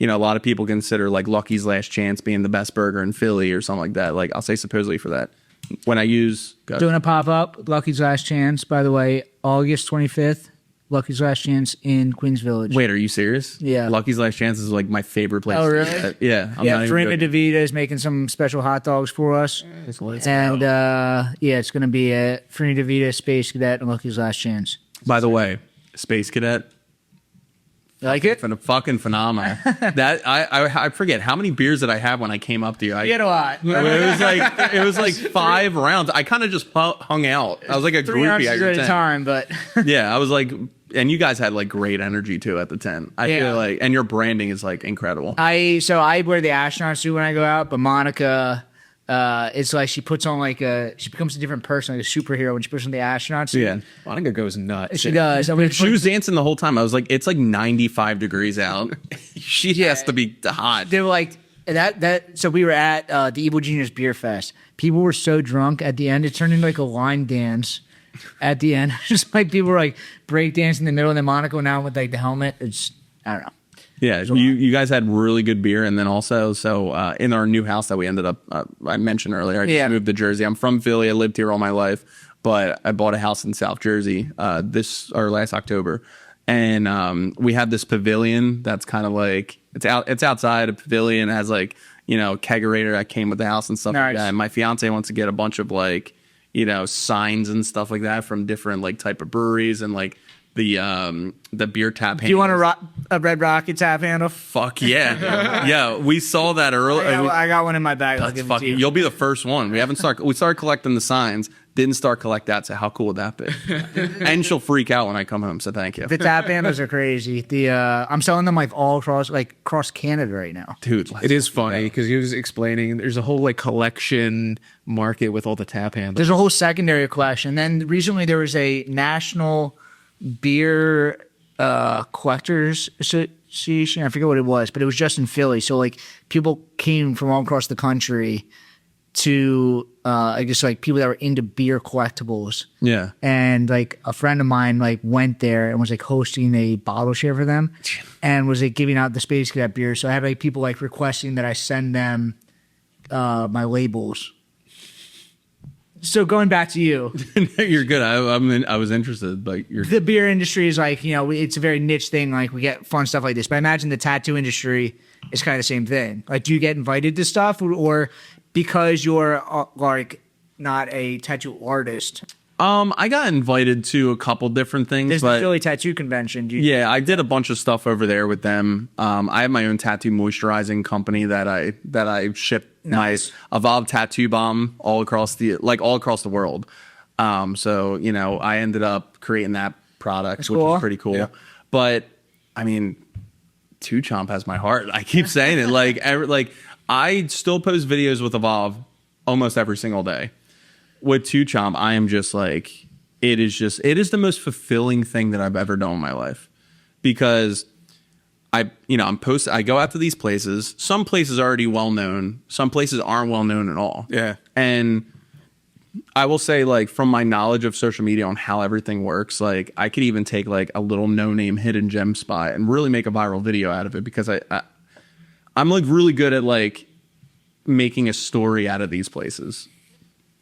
lot of people consider like Lucky's Last Chance being the best burger in Philly or something like that. Like I'll say supposedly for that. When I use... Doing a pop-up, Lucky's Last Chance, by the way, August 25th. Lucky's Last Chance in Queens Village. Wait, are you serious? Yeah. Lucky's Last Chance is like my favorite place. Oh, really? Yeah. Farina DeVita is making some special hot dogs for us. And it's going to be at Farina DeVita, Space Cadet, and Lucky's Last Chance. By the way, Space Cadet... You like it? Fucking phenomenal. That I forget how many beers did I have when I came up to you. You had a lot. It was like 5 rounds. I kind of just hung out. I was like a 3 groupie ounces at a time, but yeah, I was like, and you guys had like great energy too at the tent. I feel like, and your branding is like incredible. I wear the astronaut suit when I go out, but Monica. It's like she puts on she becomes a different person, like a superhero when she puts on the astronaut suit. Yeah, Monica goes nuts. She does. I mean, she was dancing the whole time. I was like, it's like 95 degrees out. She has to be hot. They were like that. So we were at the Evil Genius Beer Fest. People were so drunk at the end, it turned into like a line dance. At the end, just like people were like break dancing in the middle, and then Monica went out with like the helmet. It's I don't know. Yeah, you guys had really good beer, and then also in our new house that we ended up I mentioned earlier, I just moved to Jersey. I'm from Philly. I lived here all my life, but I bought a house in South Jersey last October, and we have this pavilion that's kind of like it's outside a pavilion. It has like kegerator that came with the house and stuff like that. And my fiance wants to get a bunch of like signs and stuff like that from different like type of breweries and like the beer tap. Do you want a Red Rocket tap handle? Fuck yeah. Yeah, we saw that earlier. I got one in my bag. I'll give it to you. You'll be the first one. We started collecting the signs, didn't start collect that, so how cool would that be? And she'll freak out when I come home, so thank you. The tap handles are crazy. I'm selling them like all across Canada right now. Dude, It is funny because he was explaining there's a whole like collection market with all the tap handles. There's a whole secondary collection. Then recently there was a national beer collectors association. I forget what it was, but it was just in Philly. So like people came from all across the country to I guess like people that were into beer collectibles. Yeah. And like a friend of mine like went there and was like hosting a bottle share for them and was like giving out the Space Cadet beer. So I had like people like requesting that I send them my labels. So going back to you, you're good. I was interested, but the beer industry is like, it's a very niche thing. Like we get fun stuff like this, but I imagine the tattoo industry is kind of the same thing. Like, do you get invited to stuff or because you're like not a tattoo artist? I got invited to a couple different things. There's but the Philly Tattoo Convention. Yeah, I did a bunch of stuff over there with them. I have my own tattoo moisturizing company that I ship Nice. my Evolve Tattoo Bomb all across the world. So I ended up creating that product, which cool. was pretty cool. Yeah. But I mean, TwoChomp has my heart. I keep saying it. I still post videos with Evolve almost every single day. With TwoChomp, I am just like, it is the most fulfilling thing that I've ever done in my life, because I go out to these places. Some places are already well known. Some places aren't well known at all. Yeah. And I will say, like, from my knowledge of social media on how everything works, like, I could even take like a little no-name hidden gem spot and really make a viral video out of it, because I'm like really good at like making a story out of these places.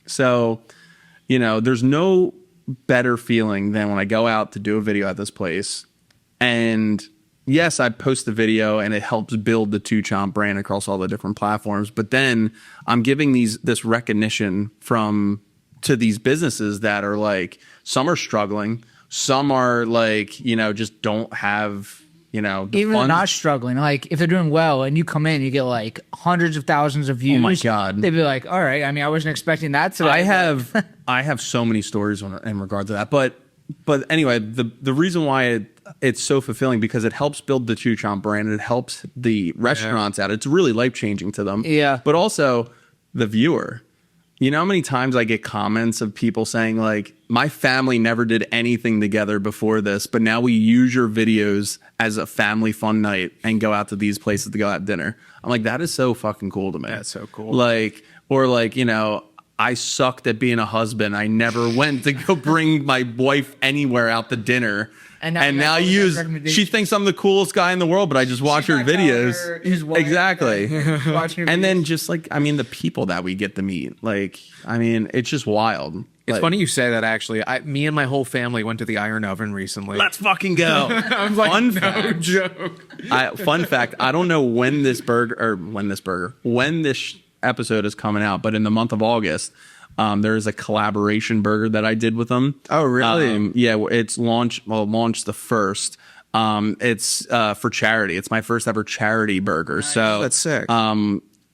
So, there's no better feeling than when I go out to do a video at this place. And yes, I post the video and it helps build the TwoChomp brand across all the different platforms. But then I'm giving this recognition to these businesses that are like, some are struggling. Some are like, just don't have, the Even funds. not struggling, like if they're doing well and you come in, you get like hundreds of thousands of views. Oh my God. They'd be like, all right. I mean, I wasn't expecting that today. I have so many stories in regard to that. But anyway, the reason why it's so fulfilling, because it helps build the TwoChomp brand. It helps the restaurants out. It's really life-changing to them. Yeah. But also the viewer. You know how many times I get comments of people saying like, my family never did anything together before this, but now we use your videos as a family fun night and go out to these places to go have dinner. I'm like, that is so fucking cool to me. That's so cool. Like, or like, I sucked at being a husband. I never went to go bring my wife anywhere out to dinner. And now she thinks I'm the coolest guy in the world, but I just watch her videos. His wife. Exactly. Watching her And then videos. just like, I mean, the people that we get to meet, like, I mean, it's just wild. It's Like, funny you say that, actually. Me and my whole family went to the Iron Oven recently. Let's fucking go. Fun fact. Joke. Fun fact. I don't know when this episode is coming out, but in the month of August, there is a collaboration burger that I did with them. Oh, really? Yeah, it's launched the first. It's for charity. It's my first ever charity burger. Nice. So That's sick.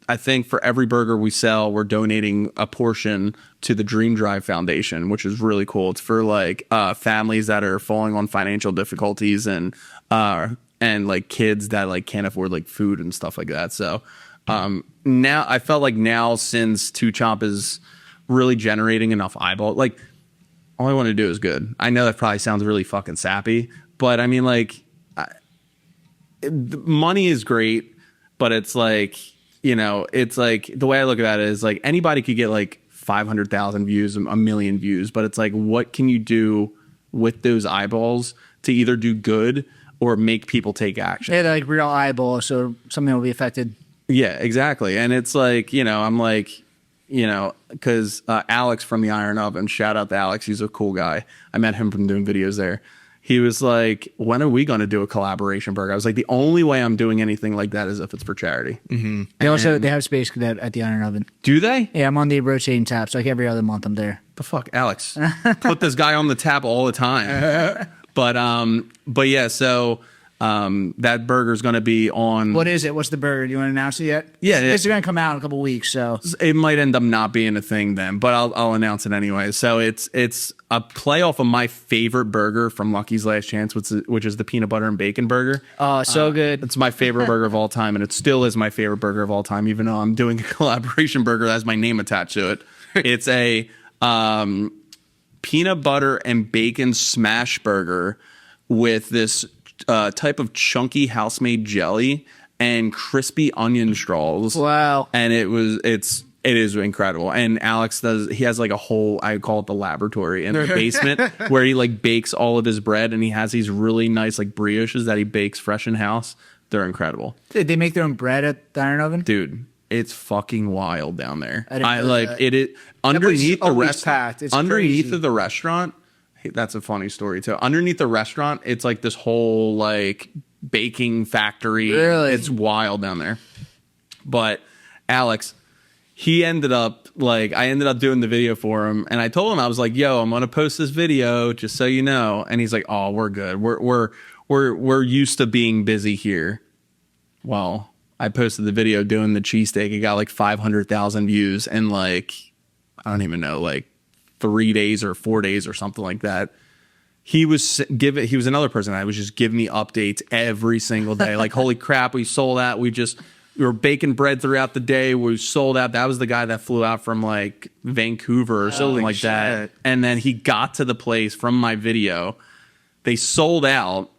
I think for every burger we sell, we're donating a portion to the Dream Drive Foundation, which is really cool. It's for like families that are falling on financial difficulties and like kids that like can't afford like food and stuff like that. So now I felt like since TwoChomp is really generating enough eyeball, like all I want to do is good. I know that probably sounds really fucking sappy, but I mean, like, money is great, but it's like, it's like the way I look at it is like anybody could get like 500,000 views, 1 million views, but it's like, what can you do with those eyeballs to either do good or make people take action? Yeah, they're like real eyeballs, so something will be affected. Yeah, exactly. And it's like, I'm like, because Alex from the Iron Oven, shout out to Alex, he's a cool guy. I met him from doing videos there. He was like, when are we going to do a collaboration burger? I was like, the only way I'm doing anything like that is if it's for charity. Mm-hmm. They have Space Cadet at the Iron Oven. Do they? Yeah, I'm on the rotating tab, so like every other month I'm there. the fuck, Alex? Put this guy on the tap all the time. But yeah, so that burger's going to be on. What is it? What's the burger? Do you want to announce it yet? Yeah, It's going to come out in a couple weeks, so it might end up not being a thing then, but I'll announce it anyway. So it's a play off of my favorite burger from Lucky's Last Chance, which is the peanut butter and bacon burger. oh, so good. It's my favorite burger of all time, and it still is my favorite burger of all time, even though I'm doing a collaboration burger that has my name attached to it. It's a peanut butter and bacon smash burger with this type of chunky house-made jelly and crispy onion straws. Wow. And it is incredible. And Alex he has like a whole, I call it the laboratory in the basement where he like bakes all of his bread, and he has these really nice like brioches that he bakes fresh in house. They're incredible. Did they make their own bread at the Iron Oven? Dude, it's fucking wild down there. I didn't know that. It underneath the always restaurant. packed. It's Underneath crazy. of the restaurant, that's a funny story too. Underneath the restaurant, it's like this whole like baking factory. Really? It's wild down there. But Alex, I ended up doing the video for him, and I told him, I was like, yo, I'm gonna post this video just so you know. And he's like, oh, we're good. We're used to being busy here. Well, I posted the video doing the cheesesteak. It got like 500,000 views in like, I don't even know, like 3 days or 4 days or something like that. He was another person that was just giving me updates every single day. Like, holy crap, we sold out. We were baking bread throughout the day. We sold out. That was the guy that flew out from like Vancouver or something like that. And then he got to the place from my video. They sold out.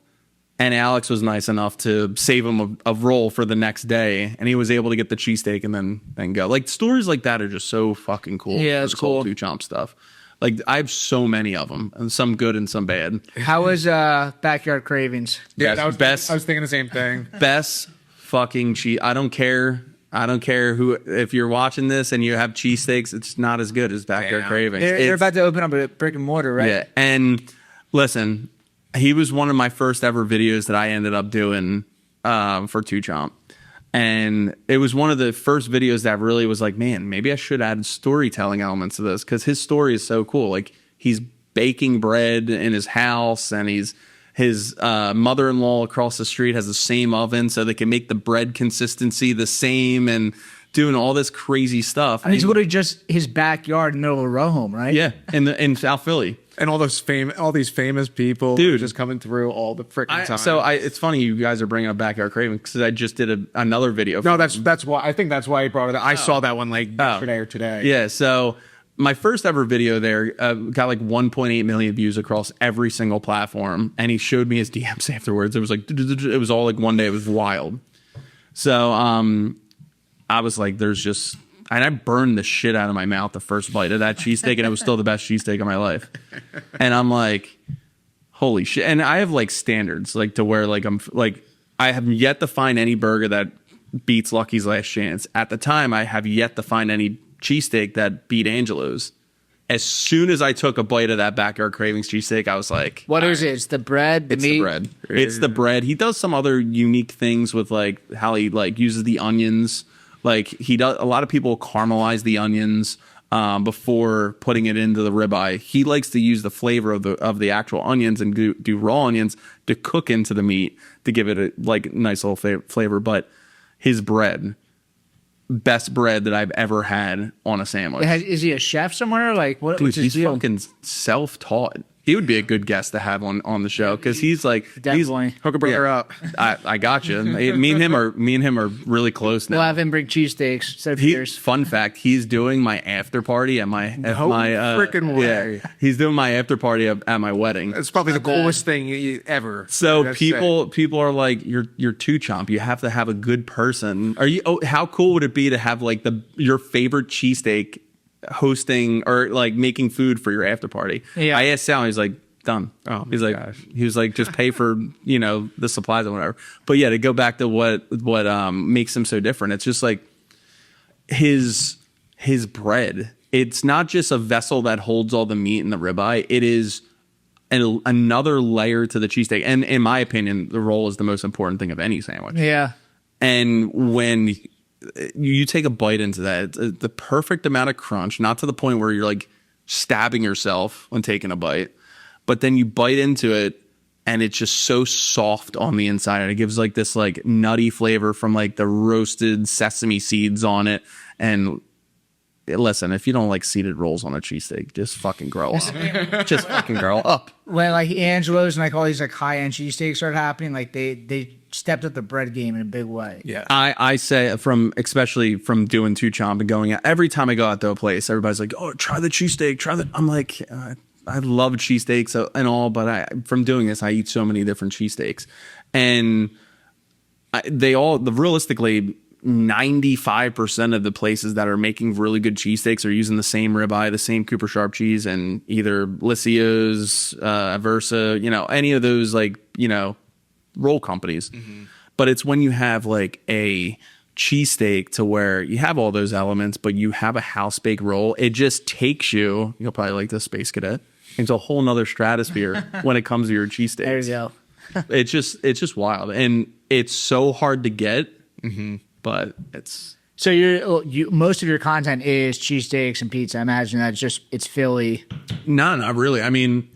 And Alex was nice enough to save him a roll for the next day, and he was able to get the cheesesteak and then go. Like, stories like that are just so fucking cool. Yeah, it's cool. TwoChomp stuff. Like, I have so many of them, and some good and some bad. How was Backyard Cravings? Yeah, Best- best- I was thinking the same thing. Best fucking cheese. I don't care who. If you're watching this and you have cheesesteaks, it's not as good as Backyard Damn. Cravings. They're It's- about to open up a brick and mortar, right? Yeah, and listen, he was one of my first ever videos that I ended up doing for TwoChomp. And it was one of the first videos that really was like, man, maybe I should add storytelling elements to this, because his story is so cool. Like, he's baking bread in his house, and his mother-in-law across the street has the same oven so they can make the bread consistency the same, and doing all this crazy stuff. And he's literally just his backyard in the middle of a row home, right? Yeah, in South Philly. And all these famous people, Dude. just coming through all the freaking time. It's funny you guys are bringing up Backyard Craving, because I just did another video. No, that's why. I think that's why he brought it up. I saw that one like yesterday or today. Yeah, so my first ever video there got like 1.8 million views across every single platform, and he showed me his DMs afterwards. It was like, it was all like one day. It was wild. So I was like, and I burned the shit out of my mouth the first bite of that cheesesteak, and it was still the best cheesesteak of my life. And I'm like, holy shit. And I have like standards, like to where like I have yet to find any burger that beats Lucky's Last Chance. At the time, I have yet to find any cheesesteak that beat Angelo's. As soon as I took a bite of that Backyard Cravings cheesesteak, I was like, What is it? It's the bread, the it's meat? the bread. It's the bread. He does some other unique things with like how he like uses the onions. Like, he does, a lot of people caramelize the onions before putting it into the ribeye. He likes to use the flavor of the actual onions and do raw onions to cook into the meat to give it a like nice little flavor. But his bread, best bread that I've ever had on a sandwich. Is he a chef somewhere? Like, what? Dude, what's his he's deal? fucking self-taught. He would be a good guest to have on the show, because he's like, Definitely. Hook a burger up. I got you. Me and him are really close now. We'll have him bring cheesesteaks instead of beers. Fun fact: he's doing my after party at my frickin' way. Yeah, he's doing my after party at my wedding. It's probably the coolest thing ever. So That's people are like, you're TwoChomp. You have to have a good person. How cool would it be to have like your favorite cheesesteak hosting or like making food for your after party? Yeah. I asked Sal, he's like, done. Oh, he's like, gosh. he was like, just pay for the supplies and whatever. But yeah, to go back to what makes him so different, it's just like his bread. It's not just a vessel that holds all the meat in the ribeye. It is another layer to the cheesesteak. And in my opinion, the roll is the most important thing of any sandwich. Yeah. And when you take a bite into that, it's the perfect amount of crunch, not to the point where you're like stabbing yourself when taking a bite, but then you bite into it and it's just so soft on the inside. And it gives like this like nutty flavor from like the roasted sesame seeds on it. And listen, if you don't like seeded rolls on a cheesesteak, just fucking grow up. Just fucking grow up. When like Angelo's and like all these like high-end cheesesteaks started happening, like they stepped up the bread game in a big way. Yeah. I say especially from doing TwoChomp and going out, every time I go out to a place, everybody's like, oh, try the cheesesteak, try the, I'm like, I love cheesesteaks and all, but from doing this, I eat so many different cheesesteaks. And realistically, 95% of the places that are making really good cheesesteaks are using the same ribeye, the same Cooper Sharp cheese, and either Lycia's, Aversa, any of those like, roll companies. Mm-hmm. But it's when you have like a cheesesteak to where you have all those elements, but you have a house baked roll, it just takes you'll probably like the Space Cadet, into a whole nother stratosphere when it comes to your cheesesteaks. There you go. It's just wild, and it's so hard to get. Mm-hmm. But it's so you most of your content is cheesesteaks and pizza. I imagine it's Philly. No, not really. I mean,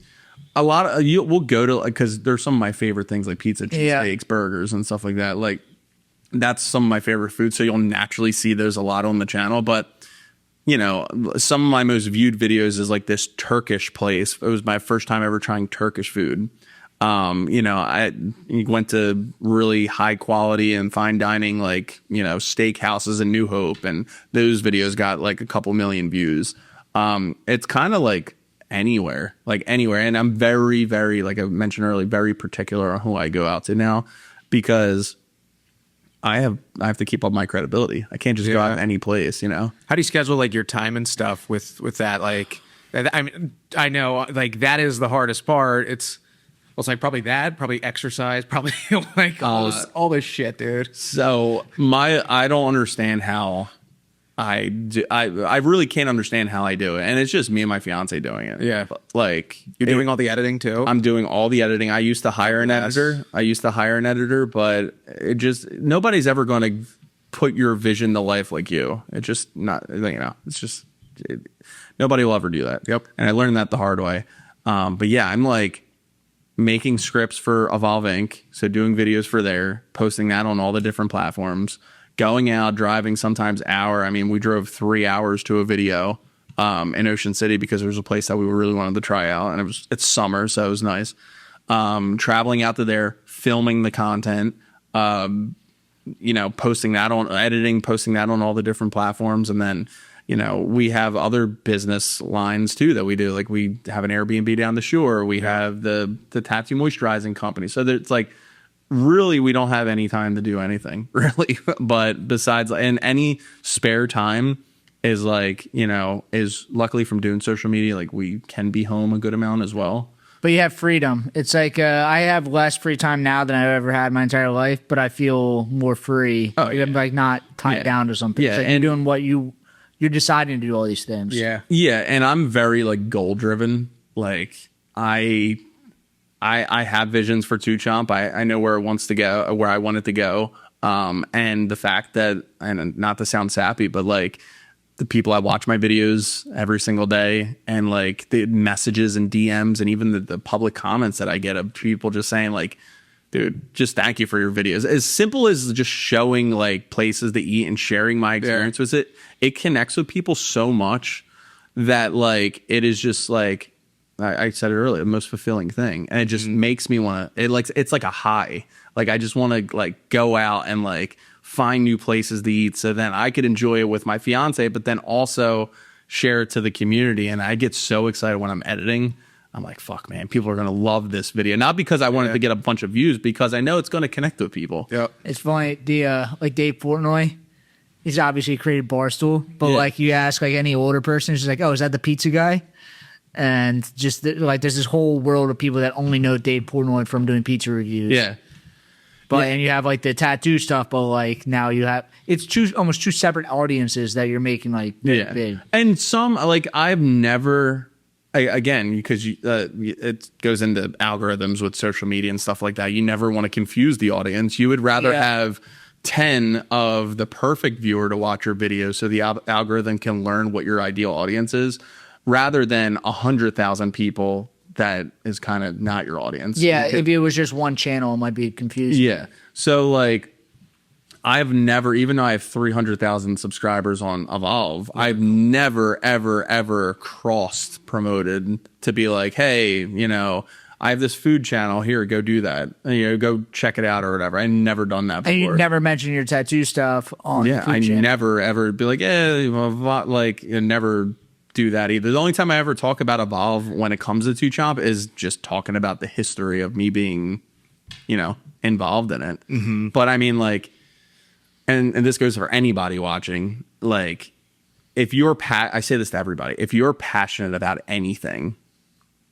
a lot of we'll go to, because there's some of my favorite things like pizza, cheesesteaks, burgers, and stuff like that. Like that's some of my favorite foods. So you'll naturally see those a lot on the channel. But some of my most viewed videos is like this Turkish place. It was my first time ever trying Turkish food. I went to really high quality and fine dining, like, steak houses in New Hope, and those videos got like a couple million views. It's kind of like anywhere. And I'm very, very, like I mentioned earlier, very particular on who I go out to now, because I have to keep up my credibility. I can't just go out to any place, How do you schedule like your time and stuff with that? Like, I mean, I know like that is the hardest part. It's like probably exercise, probably like all this shit, dude. So I don't understand how I do. I really can't understand how I do it, and it's just me and my fiance doing it. Yeah, like you're doing all the editing too. I'm doing all the editing. I used to hire an editor. But it just nobody's ever going to put your vision to life like you. It's just not. It's just nobody will ever do that. Yep. And I learned that the hard way. But yeah, I'm like making scripts for Evolve Inc. So doing videos for there, posting that on all the different platforms, going out, driving sometimes hour. I mean, we drove 3 hours to a video in Ocean City because there was a place that we really wanted to try out, and it's summer, so it was nice. Traveling out to there, filming the content, posting that on editing, posting that on all the different platforms, and then we have other business lines too that we do. Like we have an Airbnb down the shore. We have the tattoo moisturizing company. So it's like, really, we don't have any time to do anything really. But besides, and any spare time is like, is luckily from doing social media. Like we can be home a good amount as well. But you have freedom. It's like I have less free time now than I've ever had my entire life, but I feel more free. Oh, yeah. I'm like not tied down to something. Yeah, it's like and you're doing what you're deciding to do all these things. Yeah. Yeah, and I'm very like goal driven. Like I have visions for TwoChomp. I know where it wants to go, where I want it to go. And the fact that, and not to sound sappy, but like the people I watch my videos every single day, and like the messages and DMs and even the public comments that I get of people just saying like, dude, just thank you for your videos. As simple as just showing like places to eat and sharing my experience with it, it connects with people so much that like it is just like I said it earlier, the most fulfilling thing, and it just makes me want to. It's like a high. Like I just want to like go out and like find new places to eat, so then I could enjoy it with my fiance, but then also share it to the community. And I get so excited when I'm editing. I'm like, fuck, man, people are going to love this video. Not because I wanted to get a bunch of views, because I know it's going to connect with people. Yep. It's funny, like Dave Portnoy, he's obviously created Barstool, but like you ask like any older person, it's just like, oh, is that the pizza guy? And just like there's this whole world of people that only know Dave Portnoy from doing pizza reviews. Yeah. But and you have like the tattoo stuff, but like now you have almost two separate audiences that you're making like big. And some like I've never again, because it goes into algorithms with social media and stuff like that. You never want to confuse the audience. You would rather have 10 of the perfect viewer to watch your video so the algorithm can learn what your ideal audience is. rather than 100,000 people that is kind of not your audience. Yeah, if it was just one channel, it might be confusing. Yeah. So like, I've never, even though I have 300,000 subscribers on Evolve, I've never, ever, ever crossed promoted to be like, hey, you know, I have this food channel here, go do that. You know, go check it out or whatever. I never done that before. And you never mentioned your tattoo stuff on Yeah, Food I Channel. never ever be like, like, never do that either. The only time I ever talk about Evolve when it comes to TwoChomp is just talking about the history of me being, you know, involved in it. Mm-hmm. But I mean, like, and this goes for anybody watching, like, if you're I say this to everybody, if you're passionate about anything,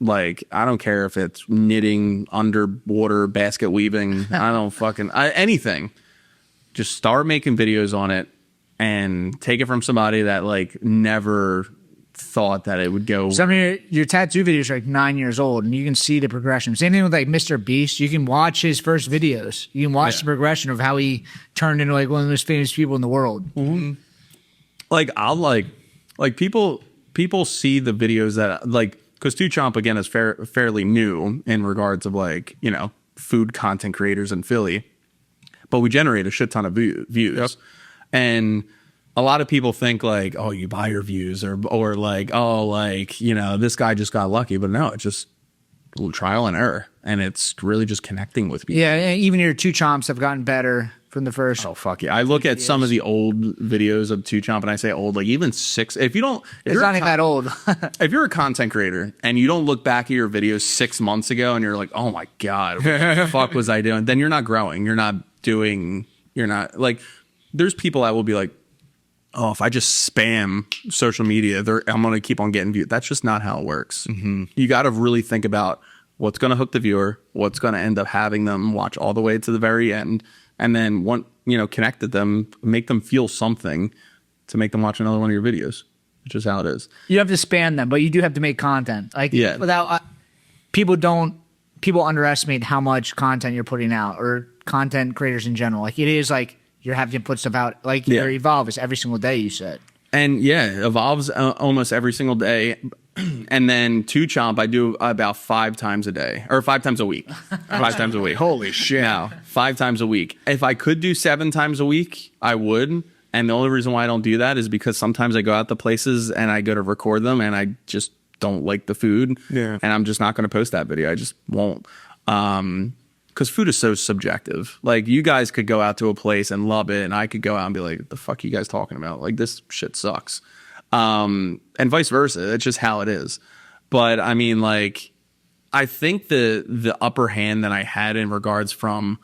like, I don't care if it's knitting, underwater, basket weaving, I don't fucking, anything, just start making videos on it and take it from somebody that, like, never thought that it would go. Some of your tattoo videos are like 9 years old, and you can see the progression. Same thing with like MrBeast. You can watch his first videos. You can watch the progression of how he turned into like one of the most famous people in the world. Mm-hmm. Like, I'll like people see the videos that, like, because TwoChomp again is fairly new in regards of, like, you know, food content creators in Philly, but we generate a shit ton of views. Yep. And a lot of people think like, oh, you buy your views, or like, oh, like, you know, this guy just got lucky. But no, it's just a little trial and error, and it's really just connecting with people. Yeah, and even your two chomps have gotten better from the first. Oh, fuck yeah. I look at some of the old videos of TwoChomp, and I say old, like even six. If it's not even that old. If you're a content creator and you don't look back at your videos 6 months ago and you're like, oh my God, what the fuck was I doing? Then you're not growing. You're not like, there's people that will be like, oh, if I just spam social media, I'm going to keep on getting views. That's just not how it works. Mm-hmm. You got to really think about what's going to hook the viewer, what's going to end up having them watch all the way to the very end, and then connect to them, make them feel something to make them watch another one of your videos. It's just how it is. You have to span them, but you do have to make content. Like, without people underestimate how much content you're putting out, or content creators in general. Like, it is like, you're having to put stuff out, like your Evolve is every single day, you said. And yeah, Evolve's almost every single day. And then TwoChomp, I do about 5 times a day, or 5 times a week. 5 times a week. Holy shit. Now, 5 times a week. If I could do 7 times a week, I would. And the only reason why I don't do that is because sometimes I go out to places and I go to record them and I just don't like the food. Yeah. And I'm just not going to post that video. I just won't. Because food is so subjective. Like, you guys could go out to a place and love it, and I could go out and be like, what the fuck are you guys talking about? Like, this shit sucks. And vice versa. It's just how it is. But I mean, like, I think the upper hand that I had in regards from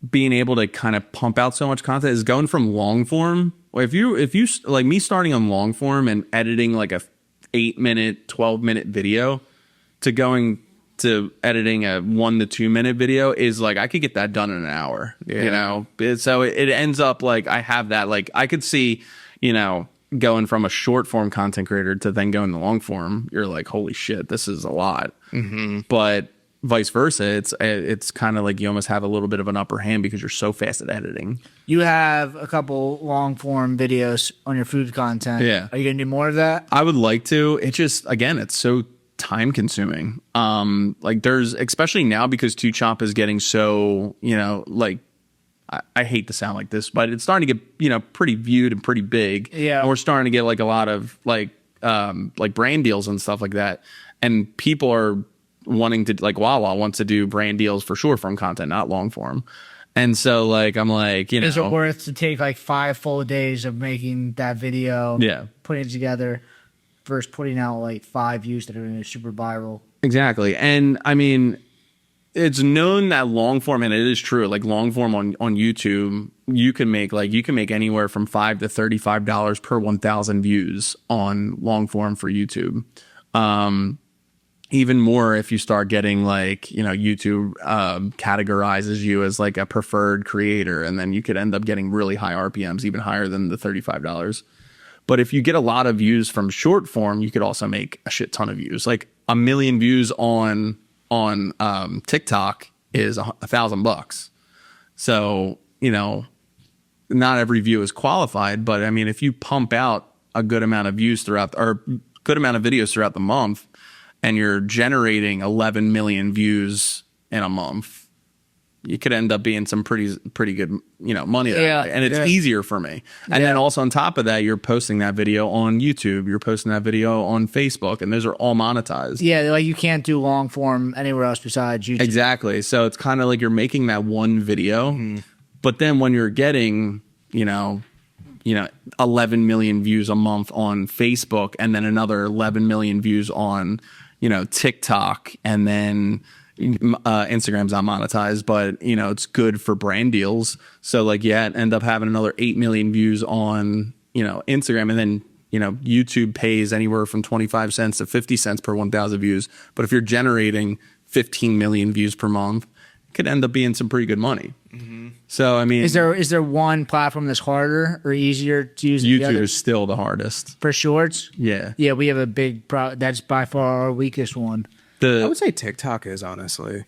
being able to kind of pump out so much content is going from long form. If you like me starting on long form and editing like a 8-minute, 12-minute video to going to editing a 1 to 2 minute video is like, I could get that done in an hour, you know? So it ends up like, I have that, like, I could see, you know, going from a short form content creator to then going to long form. You're like, holy shit, this is a lot. Mm-hmm. But vice versa, it's kind of like you almost have a little bit of an upper hand because you're so fast at editing. You have a couple long form videos on your food content. Yeah. Are you going to do more of that? I would like to. It just, again, it's so time consuming. Like, there's, especially now because TwoChomp is getting so, you know, like, I hate to sound like this, but it's starting to get, you know, pretty viewed and pretty big. Yeah. And we're starting to get like a lot of like brand deals and stuff like that. And people are wanting to, like, Wawa wants to do brand deals for short form content, not long form. And so, like, I'm like, you know, is it worth to take like 5 full days of making that video? Yeah. Putting it together versus putting out like 5 views that are going to super viral. Exactly. And I mean, it's known that long form, and it is true, like long form on YouTube, you can make anywhere from $5 to $35 per 1,000 views on long form for YouTube. Even more if you start getting, like, you know, YouTube categorizes you as like a preferred creator, and then you could end up getting really high RPMs, even higher than the $35. But if you get a lot of views from short form, you could also make a shit ton of views. Like 1 million views on TikTok is $1,000. So, you know, not every view is qualified, but I mean, if you pump out a good amount of views throughout, or good amount of videos throughout the month, and you're generating 11 million views in a month, you could end up being some pretty good, money that way. And it's easier for me. And then also on top of that, you're posting that video on YouTube, you're posting that video on Facebook, and those are all monetized. Yeah, like you can't do long form anywhere else besides YouTube. Exactly. So it's kind of like you're making that one video, but then when you're getting, 11 million views a month on Facebook, and then another 11 million views on, TikTok, and then Instagram's not monetized, but it's good for brand deals. So end up having another 8 million views on Instagram, and then YouTube pays anywhere from 25 cents to 50 cents per 1,000 views. But if you're generating 15 million views per month, it could end up being some pretty good money. So I mean, is there one platform that's harder or easier to use? YouTube is still the hardest for shorts. Yeah, we have a big that's by far our weakest one. I would say TikTok is, honestly.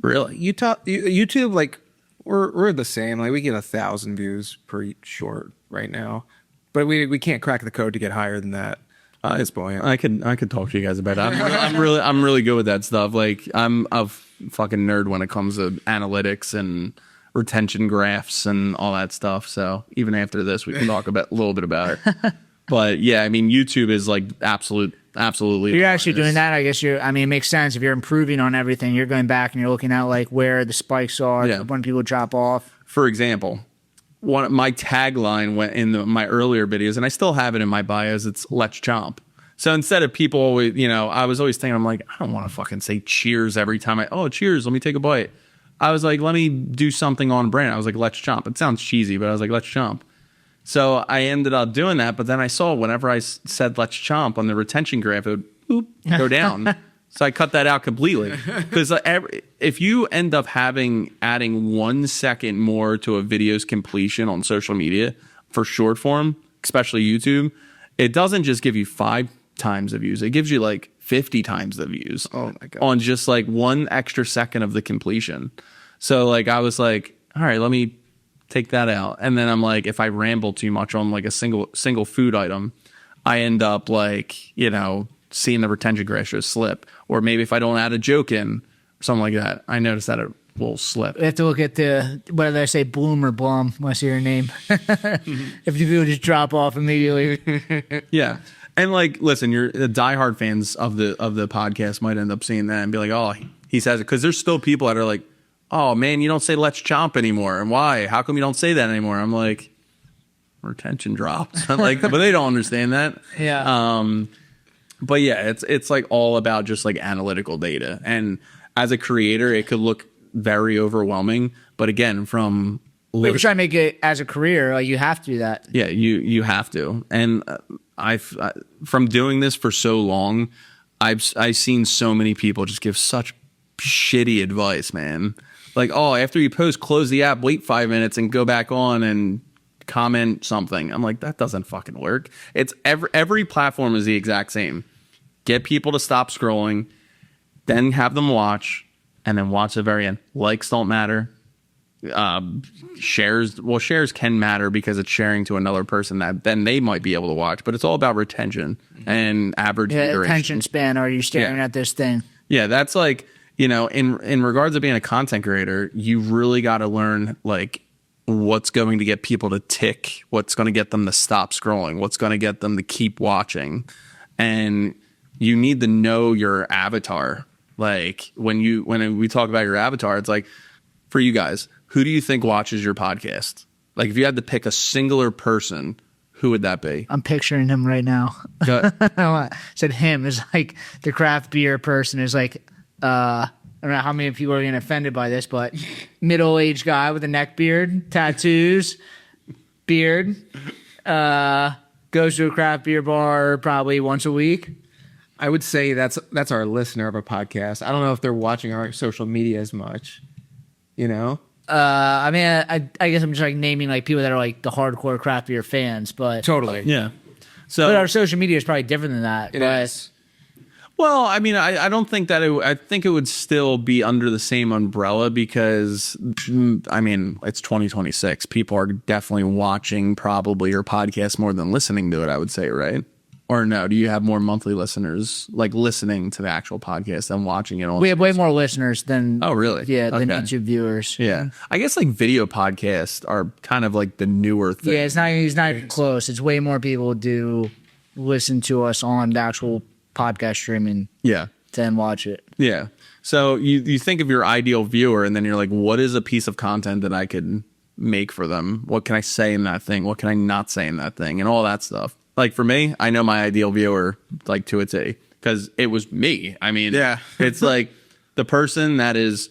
Really? YouTube, like, we're the same. Like, we get 1,000 views per short right now, but we can't crack the code to get higher than that at this point. I could talk to you guys about that. I'm really good with that stuff. Like, I'm a fucking nerd when it comes to analytics and retention graphs and all that stuff. So even after this, we can talk a little bit about it. But yeah, I mean, YouTube is like absolutely. You're actually doing that. I guess it makes sense. If you're improving on everything, you're going back and you're looking at like where the spikes are, when people drop off. For example, my tagline went in my earlier videos, and I still have it in my bios. It's "Let's Chomp." So instead of people always, I was always thinking, I'm like, I don't want to fucking say cheers every time cheers, let me take a bite. I was like, let me do something on brand. I was like, "Let's Chomp." It sounds cheesy, but I was like, "Let's Chomp." So I ended up doing that, but then I saw whenever I said "Let's Chomp" on the retention graph, it would go down. So I cut that out completely. Because if you end up adding 1 second more to a video's completion on social media for short form, especially YouTube, it doesn't just give you 5 times the views. It gives you like 50 times the views. Oh my God. On just like 1 extra second of the completion. So like I was like, all right, let me take that out. And then I'm like, if I ramble too much on like a single food item, I end up like, seeing the retention ratio slip. Or maybe if I don't add a joke in or something like that, I notice that it will slip. We have to look at whether I say Bloom or Blum when I see your name. If the people just drop off immediately. Yeah. And like, listen, the diehard fans of the podcast might end up seeing that and be like, oh, he says it. Because there's still people that are like, oh man, you don't say "Let's Chomp" anymore. And why? How come you don't say that anymore? I'm like, retention drops. But they don't understand that. Yeah. But yeah, it's like all about just like analytical data. And as a creator, it could look very overwhelming. But again, from if you're trying to make it as a career, like you have to do that. Yeah, you have to. And I've from doing this for so long, I've seen so many people just give such shitty advice, man. Like, after you post, close the app, wait 5 minutes, and go back on and comment something. I'm like, that doesn't fucking work. It's every platform is the exact same. Get people to stop scrolling, then have them watch, and then watch the very end. Likes don't matter. Shares can matter because it's sharing to another person that then they might be able to watch. But it's all about retention and average duration. Attention span. Are you staring at this thing? Yeah, that's like, in regards to being a content creator, you really got to learn like what's going to get people to tick, what's going to get them to stop scrolling, what's going to get them to keep watching. And you need to know your avatar. Like when we talk about your avatar, it's like, for you guys, who do you think watches your podcast? Like if you had to pick a singular person, who would that be? I'm picturing him right now. I said him is like the craft beer person is like, I don't know how many people are getting offended by this, but middle-aged guy with a neck beard, tattoos, beard, goes to a craft beer bar probably once a week. I would say that's our listener of our podcast. I don't know if they're watching our social media as much, I mean, I guess I'm just like naming like people that are like the hardcore craft beer fans, but totally. Yeah. So, but our social media is probably different than that. It is. Well, I mean, I don't think that I think it would still be under the same umbrella because, I mean, it's 2026. People are definitely watching probably your podcast more than listening to it, I would say, right? Or no? Do you have more monthly listeners like listening to the actual podcast than watching it on? We have way more listeners than. Oh, really? Yeah, than Okay. YouTube viewers. Yeah. I guess like video podcasts are kind of like the newer thing. Yeah, it's not even close. It's way more people do listen to us on the actual podcast streaming Yeah. than watch it. Yeah. So you think of your ideal viewer and then you're like, what is a piece of content that I could make for them? What can I say in that thing? What can I not say in that thing? And all that stuff. Like for me, I know my ideal viewer like to a T because it was me. I mean, Yeah. It's like the person that is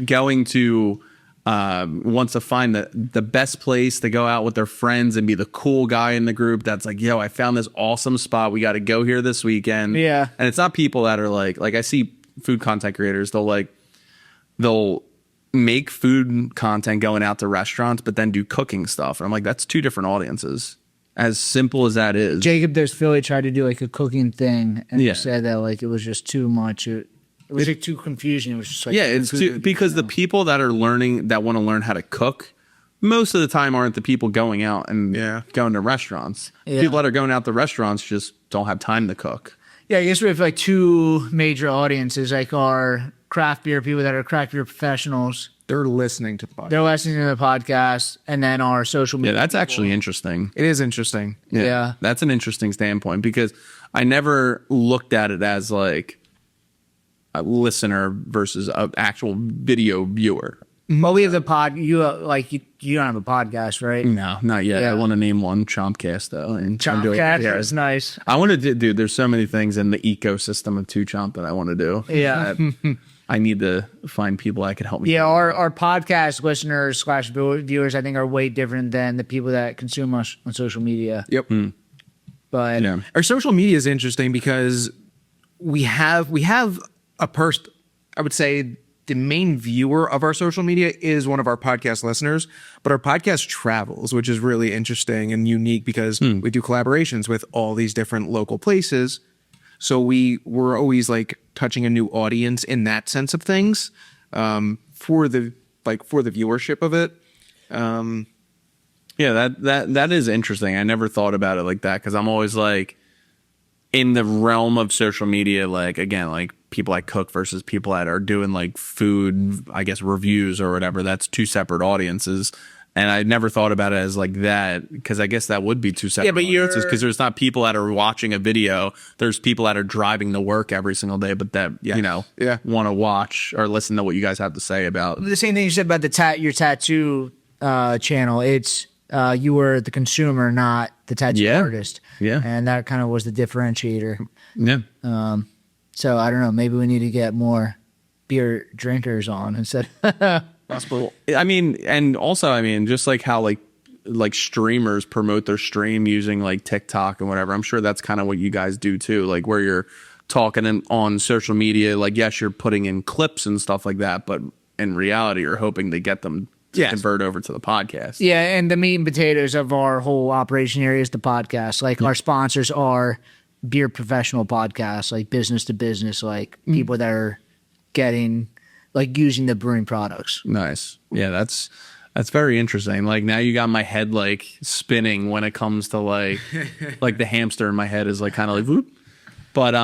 going to wants to find the best place to go out with their friends and be the cool guy in the group that's like, yo, I found this awesome spot. We got to go here this weekend. Yeah. And it's not people that are like I see food content creators, they'll make food content going out to restaurants, but then do cooking stuff. And I'm like, that's two different audiences. As simple as that is. Jacob There's Philly tried to do like a cooking thing and Yeah. said that like it was just too much. It was like too confusing. It was just like Yeah, it's too, because the people that are learning, that want to learn how to cook, most of the time aren't the people going out and going to restaurants. Yeah. People that are going out to restaurants just don't have time to cook. Yeah, I guess we have like two major audiences, like our craft beer people that are craft beer professionals. They're listening to the podcast. They're listening to the podcast, and then our social Yeah, media. that's actually interesting. It is interesting. Yeah. That's an interesting standpoint because I never looked at it as like a listener versus an actual video viewer. Well, we have the pod. You you don't have a podcast, right? No, not yet. Yeah. I want to name one Chompcast though. And I'm doing- Chompcast yeah. is nice. I want to do, dude. There's so many things in the ecosystem of TwoChomp that I want to do. Yeah. that I need to find people that could help me. Yeah, our podcast listeners / viewers, I think, are way different than the people that consume us on social media. Yep. But Yeah. Our social media is interesting because we have a person. I would say the main viewer of our social media is one of our podcast listeners, but our podcast travels, which is really interesting and unique because we do collaborations with all these different local places. So we're always like touching a new audience in that sense of things, for the viewership of it. Yeah, that is interesting. I never thought about it like that because I'm always like in the realm of social media, like again, like people that cook versus people that are doing like food, I guess reviews or whatever. That's two separate audiences. And I never thought about it as like that because I guess that would be two separate audiences because there's not people that are watching a video. There's people that are driving to work every single day, but that, want to watch or listen to what you guys have to say about. the same thing you said about the your tattoo channel. It's you were the consumer, not the tattoo artist. Yeah. And that kind of was the differentiator. Yeah. So I don't know. Maybe we need to get more beer drinkers on instead. Possible. I mean, and also, I mean, just like how like streamers promote their stream using like TikTok and whatever. I'm sure that's kind of what you guys do too. Like where you're talking on social media. Like yes, you're putting in clips and stuff like that, but in reality, you're hoping to get them to convert over to the podcast. Yeah, and the meat and potatoes of our whole operation here is the podcast. Like our sponsors are beer professional podcasts, like business to business, like people that are getting like using the brewing products. Nice. Yeah, that's very interesting. Like now you got my head like spinning when it comes to like like the hamster in my head is like kind of like whoop. But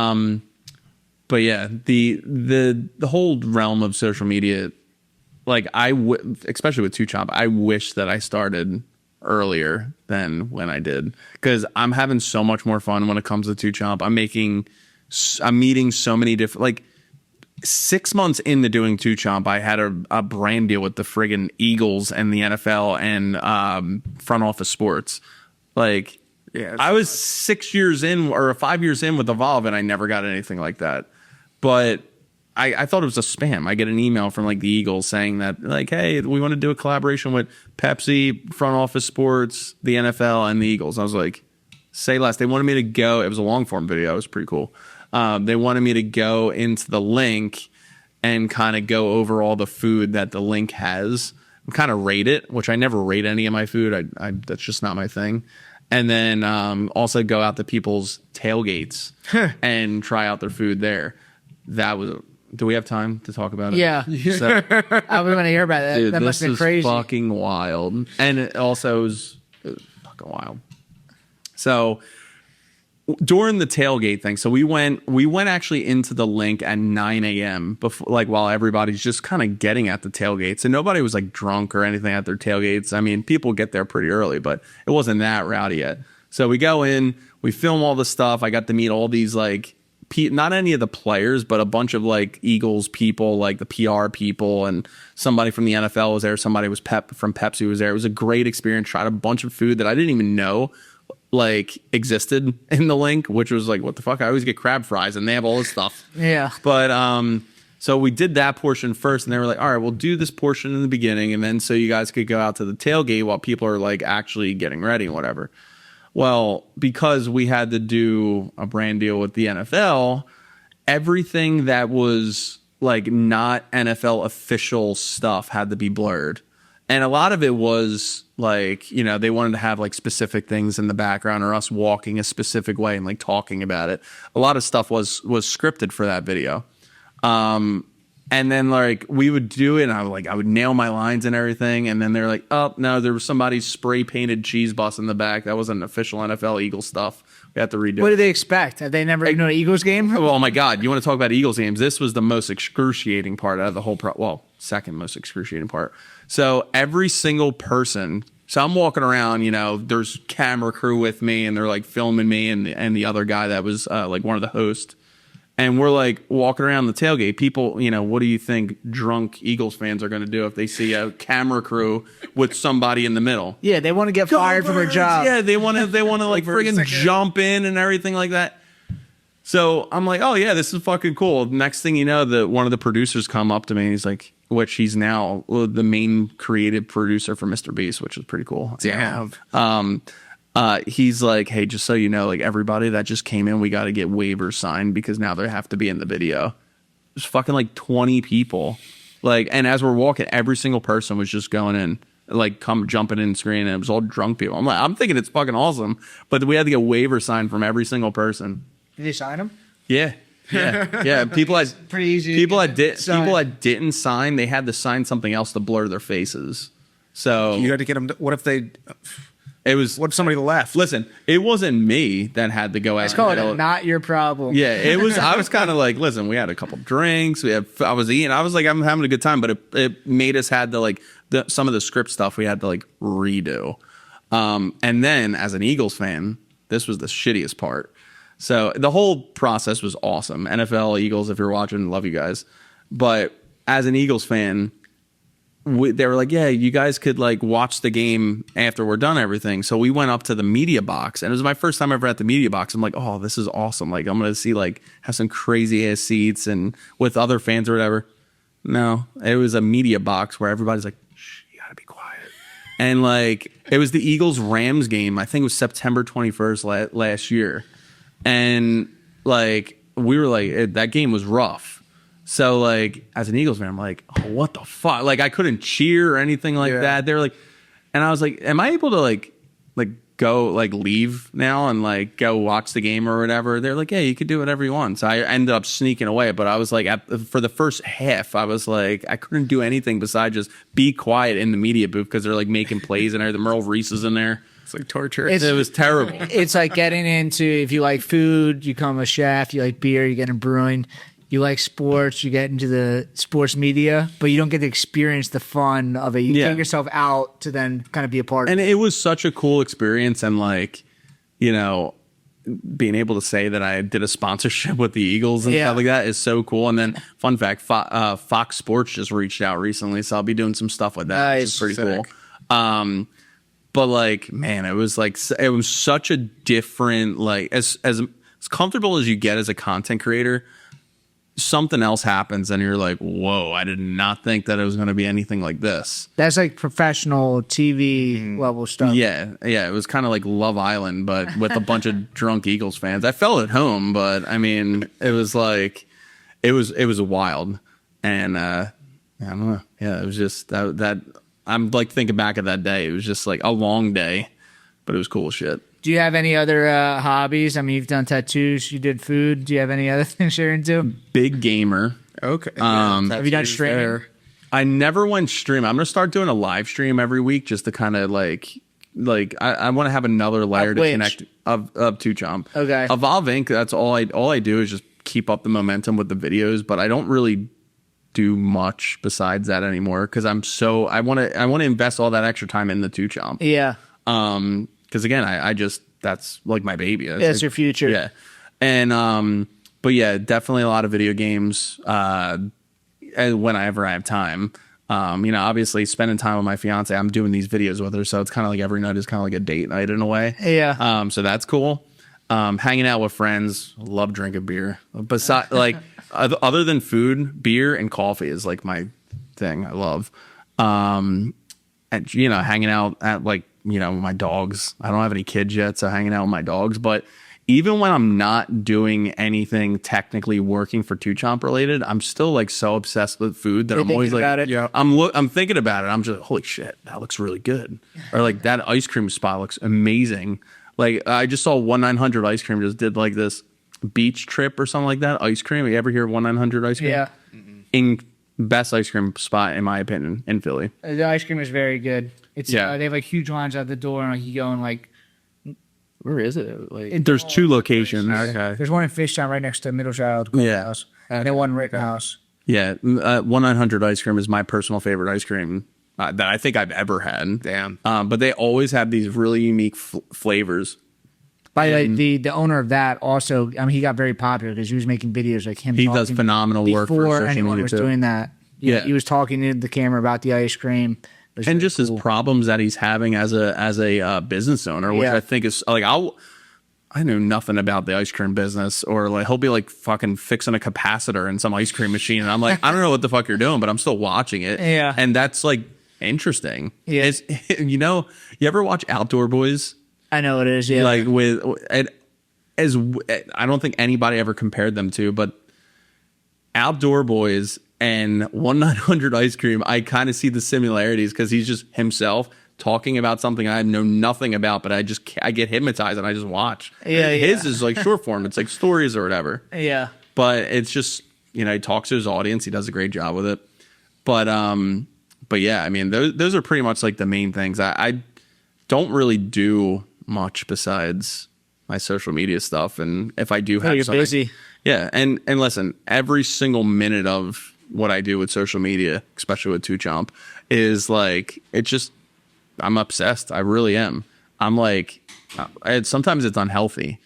yeah, the whole realm of social media, like especially with TwoChomp, I wish that I started earlier than when I did because I'm having so much more fun when it comes to TwoChomp. I'm meeting so many different like 6 months into doing TwoChomp, I had a brand deal with the friggin' Eagles and the NFL and front office sports. Like, I was 6 years in or 5 years in with Evolve, and I never got anything like that. But I thought it was a spam. I get an email from like the Eagles saying that like, hey, we want to do a collaboration with Pepsi, front office sports, the NFL, and the Eagles. I was like, say less. They wanted me to go. It was a long form video. It was pretty cool. They wanted me to go into the link and kind of go over all the food that the link has, kind of rate it, which I never rate any of my food. I that's just not my thing. And then also go out to people's tailgates and try out their food there. That was. Do we have time to talk about it? Yeah. So, I was going to hear about that. dude, That this must have been is crazy. fucking wild. And it also was fucking wild. So during the tailgate thing. So we went actually into the link at 9 a.m. before, like while everybody's just kind of getting at the tailgates, and nobody was like drunk or anything at their tailgates. I mean, people get there pretty early, but it wasn't that rowdy yet. So we go in, we film all the stuff. I got to meet all these like not any of the players, but a bunch of like Eagles people, like the PR people, and somebody from the NFL was there. Somebody was from Pepsi was there. It was a great experience. Tried a bunch of food that I didn't even know like existed in the link, which was like, what the fuck? I always get crab fries and they have all this stuff. Yeah. But so we did that portion first, and they were like, all right, we'll do this portion in the beginning, and then so you guys could go out to the tailgate while people are like actually getting ready and whatever. Well, because we had to do a brand deal with the NFL, everything that was like not NFL official stuff had to be blurred. And a lot of it was like, you know, they wanted to have like specific things in the background or us walking a specific way and like talking about it. A lot of stuff was scripted for that video. And then like we would do it and I would nail my lines and everything. And then they're like, oh no, there was somebody's spray painted cheese bus in the back. That wasn't official NFL Eagles stuff. We had to redo What it. do they expect? Have they never been to an Eagles game? Oh my God. You want to talk about Eagles games? This was the most excruciating part out of the whole second most excruciating part. So every single person, so I'm walking around, you know, there's camera crew with me and they're like filming me and the other guy that was like one of the hosts. And we're like walking around the tailgate. People, you know, what do you think drunk Eagles fans are going to do if they see a camera crew with somebody in the middle? Yeah, they want to get fired from their job. Yeah, they want to like friggin' jump in and everything like that. So I'm like, oh yeah, this is fucking cool. Next thing you know, one of the producers come up to me and he's like, which he's now the main creative producer for MrBeast, which is pretty cool. Yeah. He's like, hey, just so you know, like everybody that just came in, we got to get waivers signed because now they have to be in the video. There's fucking like 20 people. Like, and as we're walking, every single person was just going in, like jumping in screen, and it was all drunk people. I'm thinking it's fucking awesome, but we had to get waiver signed from every single person. Did they sign them? Yeah. Yeah. People had Pretty easy. people that didn't sign, they had to sign something else to blur their faces. So You had to get them. What if what if somebody left? Listen, it wasn't me that had to go out. It's called not your problem. Yeah, it was. I was kind of like, listen, we had a couple drinks. I was eating. I was like, I'm having a good time, but it made us had to like some of the script stuff we had to like redo. And then as an Eagles fan, this was the shittiest part. So the whole process was awesome. NFL, Eagles, if you're watching, love you guys. But as an Eagles fan, they were like, yeah, you guys could like watch the game after we're done everything. So we went up to the media box, and it was my first time ever at the media box. I'm like, oh, this is awesome. Like I'm going to see like have some crazy ass seats and with other fans or whatever. No, it was a media box where everybody's like, shh, you got to be quiet. And like, it was the Eagles Rams game. I think it was September 21st last year. And like, we were like, that game was rough. So like as an Eagles fan, I'm like, oh, what the fuck? Like I couldn't cheer or anything like that. They were like, and I was like, am I able to like go like leave now and like go watch the game or whatever? They're like, yeah, you could do whatever you want. So I ended up sneaking away. But I was like, for the first half, I was like, I couldn't do anything besides just be quiet in the media booth because they're like making plays and everything. Merle Reese is in there. It's like torture. It was terrible. It's like getting into, if you like food, you become a chef. You like beer, you get into brewing. You like sports, you get into the sports media, but you don't get to experience the fun of it. You take yourself out to then kind of be a part of it. And it was such a cool experience. And like, you know, being able to say that I did a sponsorship with the Eagles and stuff like that is so cool. And then fun fact, Fox Sports just reached out recently. So I'll be doing some stuff with that, which is pretty cool. But like, man, it was such a different, like as comfortable as you get as a content creator, something else happens and you're like, whoa, I did not think that it was going to be anything like this. That's like professional TV level stuff. Yeah. It was kind of like Love Island, but with a bunch of drunk Eagles fans. I felt at home, but I mean, it was like, it was wild. And I don't know. Yeah, it was just that I'm like thinking back at that day. It was just like a long day, but it was cool shit. Do you have any other hobbies? I mean, you've done tattoos, you did food. Do you have any other things you're into? Big gamer. Okay. Have you done streaming? I never went stream. I'm going to start doing a live stream every week just to kind of like like I want to have another layer Of to which? connect of TwoChomp. Okay. Evolve Inc. That's all I do is just keep up the momentum with the videos, but I don't really do much besides that anymore because I want to invest all that extra time in the TwoChomp. Yeah. Because again, I just that's like my baby. That's your future. Yeah. And but yeah, definitely a lot of video games whenever I have time. Obviously spending time with my fiance, I'm doing these videos with her, so it's kind of like every night is kind of like a date night in a way. Yeah. So that's cool. Hanging out with friends, love drinking beer. Besides, like other than food, beer and coffee is like my thing. I love. And hanging out at my dogs. I don't have any kids yet, so hanging out with my dogs. But even when I'm not doing anything technically working for TwoChomp related, I'm still like so obsessed with food that You're I'm always thinking like, about it? yeah, I'm thinking about it. I'm just holy shit, that looks really good. Or like that ice cream spot looks amazing. Like I just saw 1-900 ice cream just did like this beach trip or something like that. Ice cream. You ever hear 1-900 ice cream? Yeah. In best ice cream spot in my opinion in Philly. The ice cream is very good. It's Yeah. they have like huge lines out the door, and like you go and like Where is it? Like, There's 2 locations. Okay. there's one in Fishtown right next to Middle Child Yeah. House, and then one in Rittenhouse. Yeah, 1-900 ice cream is my personal favorite ice cream that I think I've ever had. Damn. But they always have these really unique flavors. By the way, the owner of that also, I mean, he got very popular because he was making videos like him. He does talking phenomenal work for before social anyone media was too. doing that. Yeah. He was talking to the camera about the ice cream. It was And very just his cool. problems that he's having as a business owner, which Yeah. I think is like I knew nothing about the ice cream business, or like he'll be like fucking fixing a capacitor in some ice cream machine, and I'm like, I don't know what the fuck you're doing, but I'm still watching it. Yeah. And that's like interesting. Yeah. It's, you ever watch Outdoor Boys? I know it is. Yeah. Like I don't think anybody ever compared them to, but Outdoor Boys and 1-900 ice cream, I kind of see the similarities because he's just himself talking about something I know nothing about, but I get hypnotized and I just watch. Yeah, His is like short form. It's like stories or whatever. yeah. But it's just, he talks to his audience. He does a great job with it. But yeah, I mean, those are pretty much like the main things. I don't really do much besides my social media stuff. And if I do have you're something, busy. yeah. And listen, every single minute of what I do with social media, especially with TwoChomp, is like, it's just, I'm obsessed. I really am. I'm like, sometimes it's unhealthy.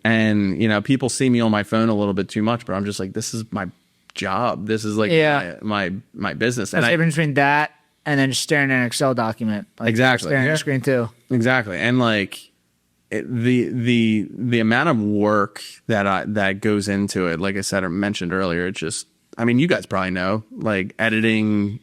And, people see me on my phone a little bit too much, but I'm just like, this is my job. This is like Yeah. my business. That's the difference between that and then just staring at an Excel document. Like, Exactly. Staring at Yeah. the screen too. Exactly. And like the amount of work that goes into it, like I said or mentioned earlier, it's just, I mean, you guys probably know, like editing,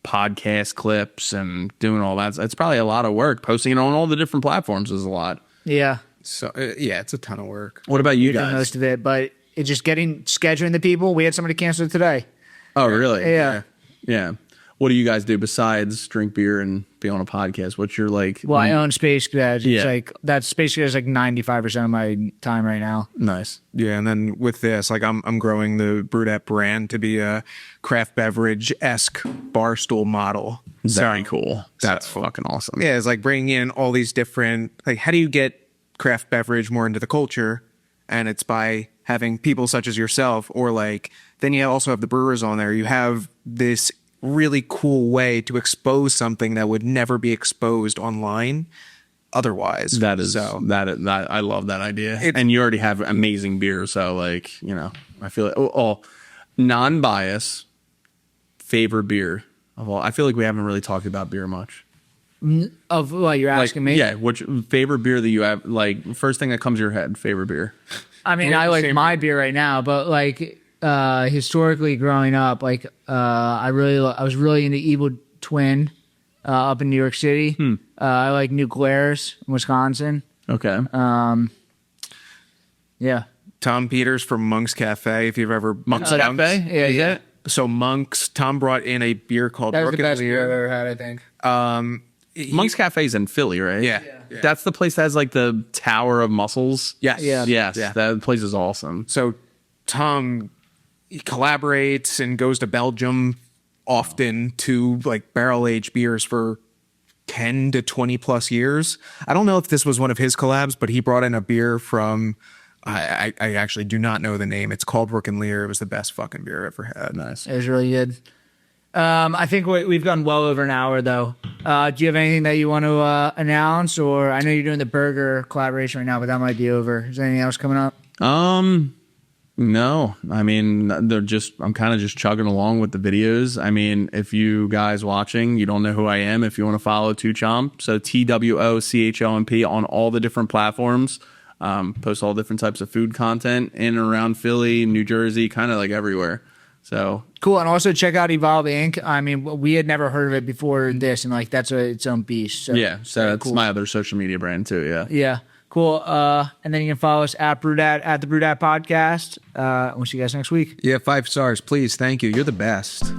podcast clips and doing all that. It's probably a lot of work. Posting it on all the different platforms is a lot. Yeah. So yeah, it's a ton of work. What about you Doing guys? most of it, but it's just scheduling the people. We had somebody cancel it today. Oh, really? Yeah. Yeah. What do you guys do besides drink beer and be on a podcast? What's your like? Well, I own Space Cadet. Yeah. It's like that Space Cadet is like 95% of my time right now. Nice. Yeah, and then with this, like I'm growing the BrewedAt brand to be a craft beverage-esque Barstool model. Very cool. That's fucking awesome. Yeah, it's like bringing in all these different, like, how do you get craft beverage more into the culture? And it's by having people such as yourself, or like, then you also have the brewers on there. You have this really cool way to expose something that would never be exposed online otherwise. That is so. that I love that idea. And you already have amazing beer, so like, I feel like non-bias favorite beer of all. I feel like we haven't really talked about beer much. Of what you're asking me? Yeah, which favorite beer that you have, like first thing that comes to your head, favorite beer. I mean, I like my beer right now, but like historically growing up, like I was really into Evil Twin up in New York City. I like New Glarus in Wisconsin. Okay. Yeah. Tom Peters from Monk's Cafe, if you've ever... Monk's Cafe? Yeah. So Monk's, Tom brought in a beer called... That was the Rook of best the beer I've Year. ever had, I think. Monk's Cafe's in Philly, right? Yeah. That's the place that has like the Tower of Mussels. Yes. Yeah. Yes. Yeah. That place is awesome. So Tom, he collaborates and goes to Belgium often to like barrel age beers for 10 to 20 plus years. I don't know if this was one of his collabs, but he brought in a beer from, I actually do not know the name. It's called Brooklyn Lear. It was the best fucking beer I've ever had. Nice. It was really good. I think we've gone well over an hour, though. Do you have anything that you want to announce? Or I know you're doing the burger collaboration right now, but that might be over. Is there anything else coming up? No. I mean, I'm kind of just chugging along with the videos. I mean, if you guys watching, you don't know who I am, if you want to follow TwoChomp, so TwoChomp on all the different platforms. Post all different types of food content in and around Philly, New Jersey, kind of like everywhere. So cool. And also check out Evolve Inc. I mean, we had never heard of it before this, and like that's its own beast. So, yeah, so that's cool. My other social media brand too. Yeah. Yeah. Cool. And then you can follow us at BrewedAt, at the BrewedAt podcast. We'll see you guys next week. Yeah, 5 stars, please. Thank you. You're the best.